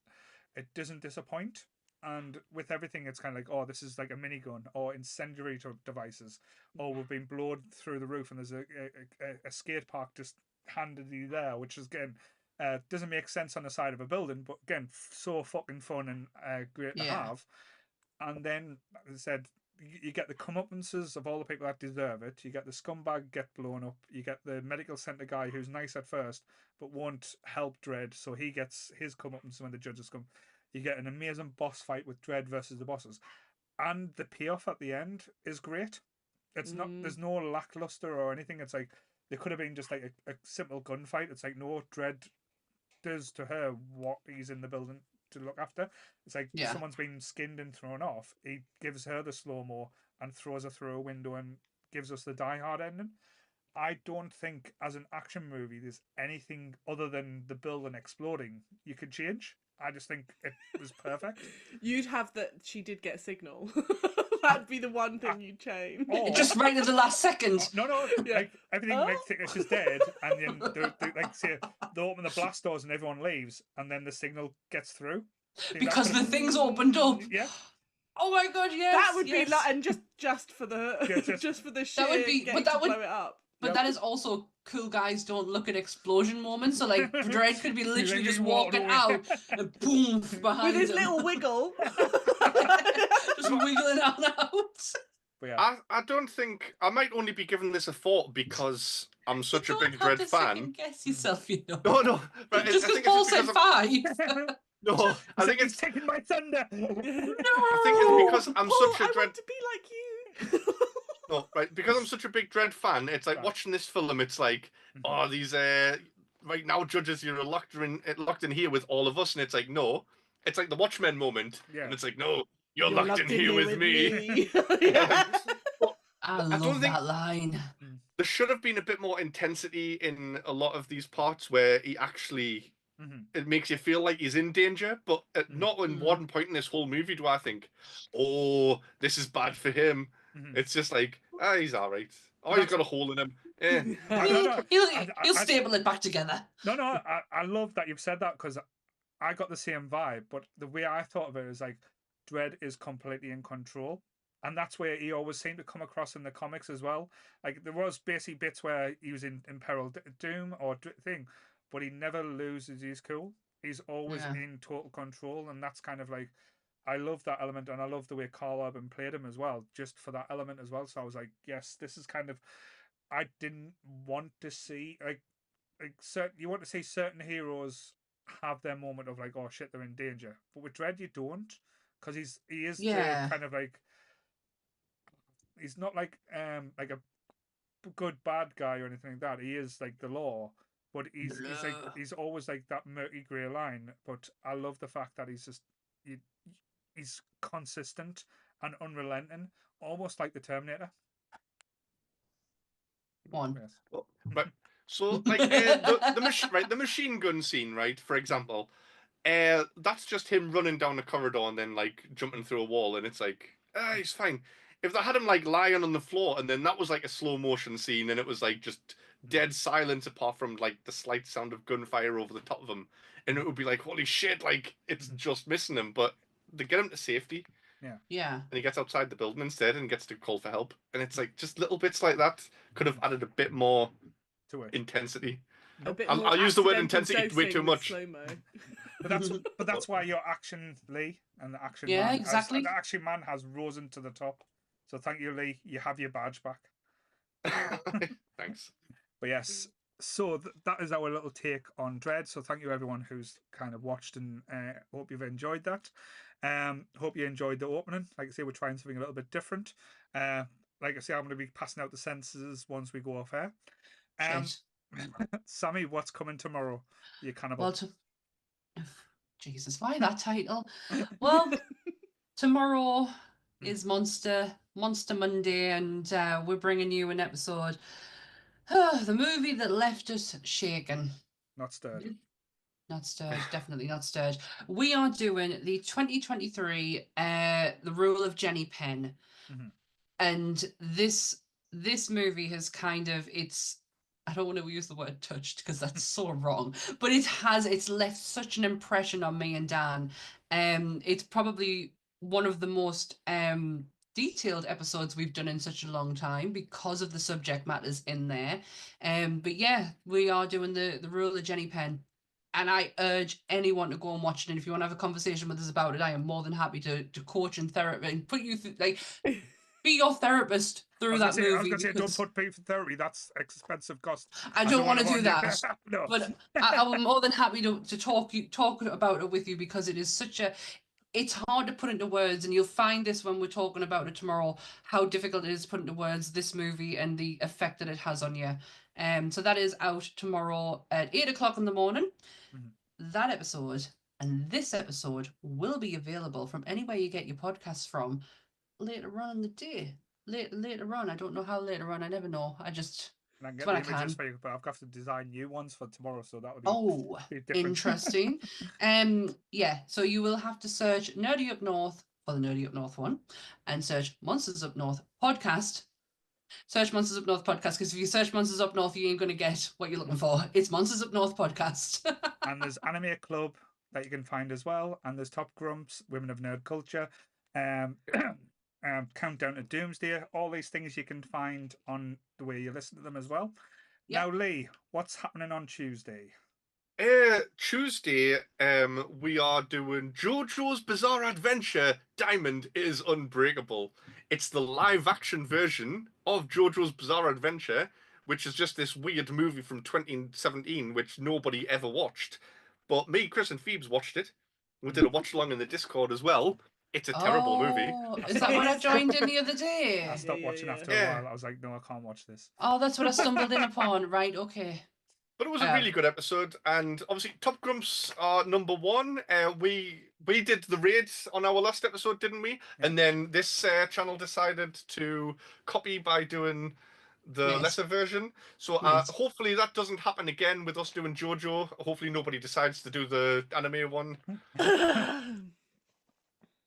it doesn't disappoint. And with everything, it's kind of like, oh, this is like a minigun or incendiary devices, or we've been blown through the roof, and there's a skate park just handedly there, which is again doesn't make sense on the side of a building, but again, so fucking fun and great to have. And then, as I said, you get the comeuppances of all the people that deserve it. You get the scumbag get blown up. You get the medical center guy who's nice at first, but won't help Dredd, so he gets his comeuppance when the judges come. You get an amazing boss fight with Dredd versus the bosses. And the payoff at the end is great. It's not, there's no lackluster or anything. It's like, there could have been just like a simple gunfight. It's like, no, Dredd does to her what he's in the building to look after. It's like someone's been skinned and thrown off. He gives her the slow-mo and throws her through a window and gives us the Die Hard ending. I don't think as an action movie there's anything other than the building exploding you could change. I just think it was perfect. You'd have that she did get a signal. That'd be the one thing you'd change. Just right at the last second. No, like everything makes it she's dead, and then they open the blast doors and everyone leaves, and then the signal gets through. Because the thing's opened up. Yeah. Oh my god, yes. That would be like, and just for the just for the sheer that would be, but that would blow it up. But that is also cool guys don't look at explosion moments. So like Dredd could be literally just walking out and boom behind with his him. little wiggle. Just wiggling out and out. Yeah. I don't think I might only be giving this a 4 because I'm such a big Dredd fan. Guess yourself, you know. No. Right, just because Paul said 5. No, I think it's taking my thunder. No, I think it's because I'm Paul, such a Dredd. I want to be like you. No, right, because I'm such a big Dredd fan. It's like watching this film. It's like, oh, these right now judges, you're locked in here with all of us, and it's like, no, it's like the Watchmen moment, and it's like, no, you're locked in here with me. I love that line. There should have been a bit more intensity in a lot of these parts where he actually. It makes you feel like he's in danger, but not in one point in this whole movie do I think, oh, this is bad for him. It's just like, he's all right. Oh, he's got a hole in him. He'll stable it back together. No, I love that you've said that because I got the same vibe, but the way I thought of it is like, Dredd is completely in control. And that's where he always seemed to come across in the comics as well. Like, there was basically bits where he was in peril doom or thing, but he never loses his cool. He's always in total control, and that's kind of like, I love that element, and I love the way Karl Urban played him as well, just for that element as well. So I was like, yes, this is kind of, I didn't want to see like certain. You want to see certain heroes have their moment of like, oh shit, they're in danger, but with Dredd you don't, because he is the kind of like, he's not like a good bad guy or anything like that. He is like the law. But he's always like that murky grey line. But I love the fact that he's just he's consistent and unrelenting, almost like the Terminator. One. Yes. Well, right. So like the machine gun scene, right? For example, that's just him running down the corridor and then like jumping through a wall, and it's like, he's fine. If they had him like lying on the floor and then that was like a slow motion scene and it was like just dead silence apart from like the slight sound of gunfire over the top of him, and it would be like, holy shit, like it's just missing him, but they get him to safety. Yeah. And he gets outside the building instead and gets to call for help. And it's like just little bits like that could have added a bit more intensity. A bit I'll use the word accidental intensity way too dosing with much. slow-mo. But that's why you're Action Lee and the Action Yeah, Man. exactly. The Action Man has risen to the top. So thank you, Lee. You have your badge back. Thanks. But yes, so that is our little take on Dredd. So thank you everyone who's kind of watched, and hope you've enjoyed that. Hope you enjoyed the opening. Like I say, we're trying something a little bit different. Like I say, I'm going to be passing out the sentences once we go off air. Sammy, what's coming tomorrow? You cannibal. Well, Jesus, why that title? Well, tomorrow is Monster Monday, and we're bringing you an episode. The movie that left us shaken. Not stirred. Not stirred, definitely not stirred. We are doing the 2023 The Rule of Jenny Penn. Mm-hmm. And this movie has kind of, I don't want to use the word touched because that's so wrong, but it's left such an impression on me and Dan. It's probably one of the most detailed episodes we've done in such a long time because of the subject matters in there. But yeah, we are doing the Rule of Jenny Penn. And I urge anyone to go and watch it. And if you want to have a conversation with us about it, I am more than happy to coach and therapy and put you through, like, be your therapist through that movie. I was going to say, don't put people through therapy. That's expensive cost. I don't want to do that. No. But I'm more than happy to talk about it with you, because it is such a, it's hard to put into words, and you'll find this when we're talking about it tomorrow, how difficult it is to put into words this movie and the effect that it has on you. So that is out tomorrow at 8 o'clock in the morning. Mm-hmm. That episode and this episode will be available from anywhere you get your podcasts from later on in the day. Later on. I don't know how later on. I never know. I just... And I can get the images for you, but I've got to design new ones for tomorrow, so that would be different. Interesting. Yeah, so you will have to search Nerdy Up North for the Nerdy Up North one, and search Monsters Up North podcast. Search Monsters Up North podcast, because if you search Monsters Up North, you ain't going to get what you're looking for. It's Monsters Up North podcast. And there's Anime Club that you can find as well, and there's Top Grumps, Women of Nerd Culture, Countdown to Doomsday. All these things you can find on the way you listen to them as well. Yep. Now, Lee, what's happening on Tuesday? Tuesday, we are doing JoJo's Bizarre Adventure Diamond is Unbreakable. It's the live-action version of JoJo's Bizarre Adventure, which is just this weird movie from 2017, which nobody ever watched. But me, Chris, and Phoebes watched it. We did a watch-along in the Discord as well. It's a terrible movie. Is that what I joined in the other day? I stopped watching after a while. I was like, no, I can't watch this. Oh, that's what I stumbled in upon. Right, okay. But it was a really good episode, and obviously Top Grumps are number one. We did the raid on our last episode, didn't we? Yeah. And then this channel decided to copy by doing the lesser version. So hopefully that doesn't happen again with us doing JoJo. Hopefully nobody decides to do the anime one.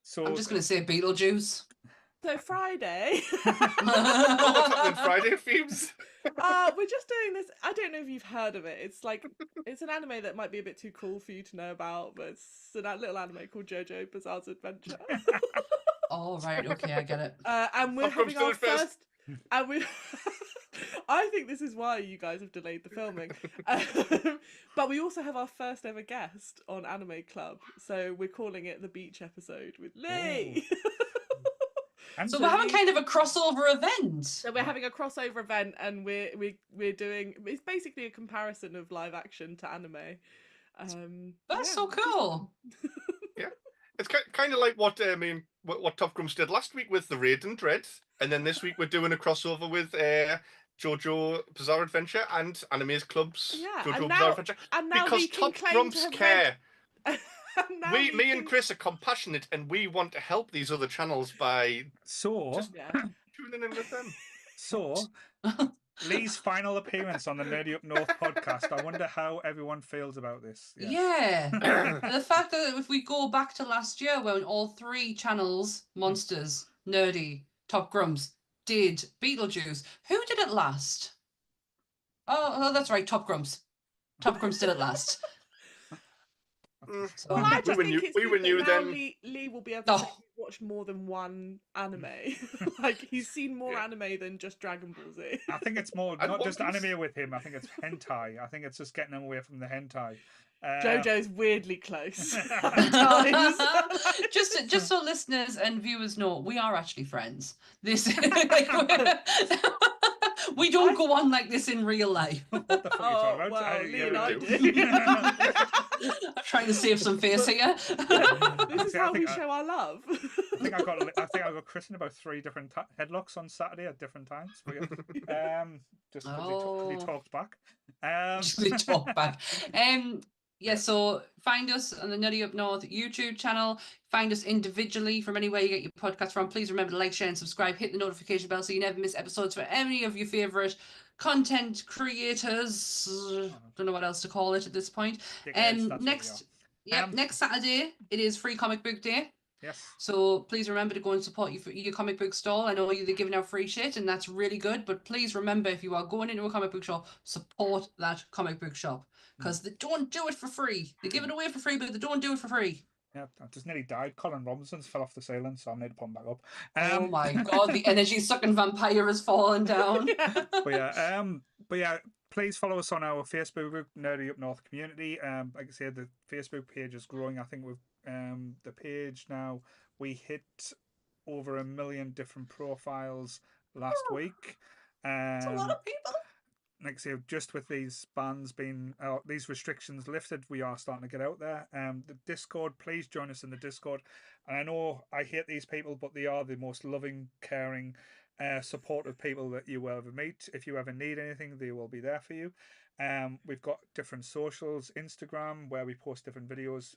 So I'm just going to say Beetlejuice. So Friday. What's happening Friday, Phoebes? We're just doing this. I don't know if you've heard of it. It's an anime that might be a bit too cool for you to know about, but it's a little anime called JoJo Bizarre's Adventure. Oh, right, okay, I get it. And we're having our first. And we. I think this is why you guys have delayed the filming. But we also have our first ever guest on Anime Club, so we're calling it the beach episode with Lee. So we're having kind of a crossover event. So we're having a crossover event, and we're doing, it's basically a comparison of live action to anime. That's so cool. Yeah, it's kind of like what Top Grumps did last week with the raid and Dredd, and then this week we're doing a crossover with JoJo Bizarre Adventure and Anime's Club's JoJo Bizarre Adventure, and now because Top Grumps care. Me and Chris are compassionate, and we want to help these other channels by tuning in with them. So, Lee's final appearance on the Nerdy Up North podcast. I wonder how everyone feels about this. Yeah. The fact that if we go back to last year when all three channels, Monsters, Nerdy, Top Grumps, did Beetlejuice, who did it last? Oh, that's right, Top Grumps. Top Grumps did it last. So Well, I just think it's we good were that new now then. Lee will be able to say he's watched more than one anime. Like, he's seen more anime than just Dragon Ball Z. I think it's more And not One just Piece. anime with him. I think it's hentai. I think it's just getting away from the hentai. JoJo's weirdly close at times. just so listeners and viewers know, we are actually friends. This we don't go on like this in real life. What the fuck are you talking about? Well, Lee and I do. do. I'm trying to save some face here. This is how we show our love. I think I got christened about 3 different headlocks on Saturday at different times. But yeah, just because he talked back. Just we talk back. Yeah, so find us on the Nutty Up North YouTube channel. Find us individually from anywhere you get your podcast from. Please remember to like, share, and subscribe. Hit the notification bell so you never miss episodes for any of your favourite content creators. Don't know what else to call it at this point. Next Saturday, it is Free Comic Book Day. Yes. So please remember to go and support your comic book stall. I know they're giving out free shit, and that's really good. But please remember, if you are going into a comic book shop, support that comic book shop, because they don't do it for free. They give it away for free, but they don't do it for free. Yeah, I just nearly died. Colin Robinson's fell off the ceiling, so I need to put him back up. Oh my god, the energy sucking vampire has fallen down. But yeah, please follow us on our Facebook group, Nerdy Up North Community. Like I said, the Facebook page is growing. I think with the page now, we hit over 1 million different profiles last week. That's a lot of people. Like I say, just with these bans being these restrictions lifted, we are starting to get out there. The Discord, please join us in the Discord. And I know I hate these people, but they are the most loving, caring, supportive people that you will ever meet. If you ever need anything, they will be there for you. We've got different socials, Instagram, where we post different videos,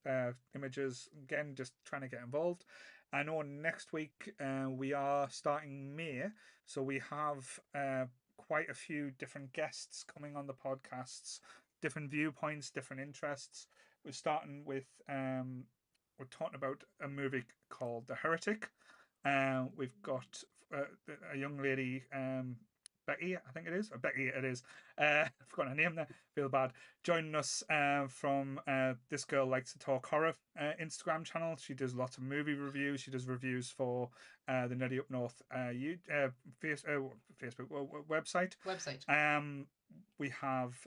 images. Again, just trying to get involved. I know next week we are starting May, so we have quite a few different guests coming on the podcasts, different viewpoints, different interests. We're starting with we're talking about a movie called The Heretic. We've got a young lady, Becky, I think it is. Or Becky, it is. I've forgotten her name there. Feel bad. Joining us from This Girl Likes to Talk Horror Instagram channel. She does lots of movie reviews. She does reviews for the Nutty Up North Facebook website. We have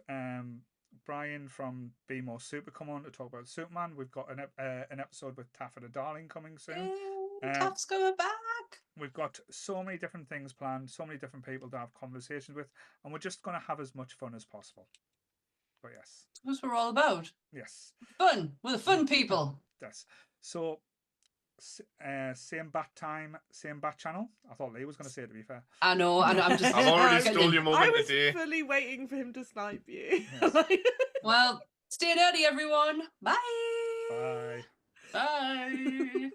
Brian from Be More Super come on to talk about Superman. We've got an episode with Taffy the Darling coming soon. Taff's coming back. We've got so many different things planned, so many different people to have conversations with, and we're just going to have as much fun as possible. But yes. That's what we're all about. Yes. Fun. We're the fun people. Yes. So, same bat time, same bat channel. I thought Lee was going to say it, to be fair. I know. I'm just... I've already stole your moment today. I was fully waiting for him to snipe you. Yes. Well, stay nerdy, everyone. Bye. Bye. Bye.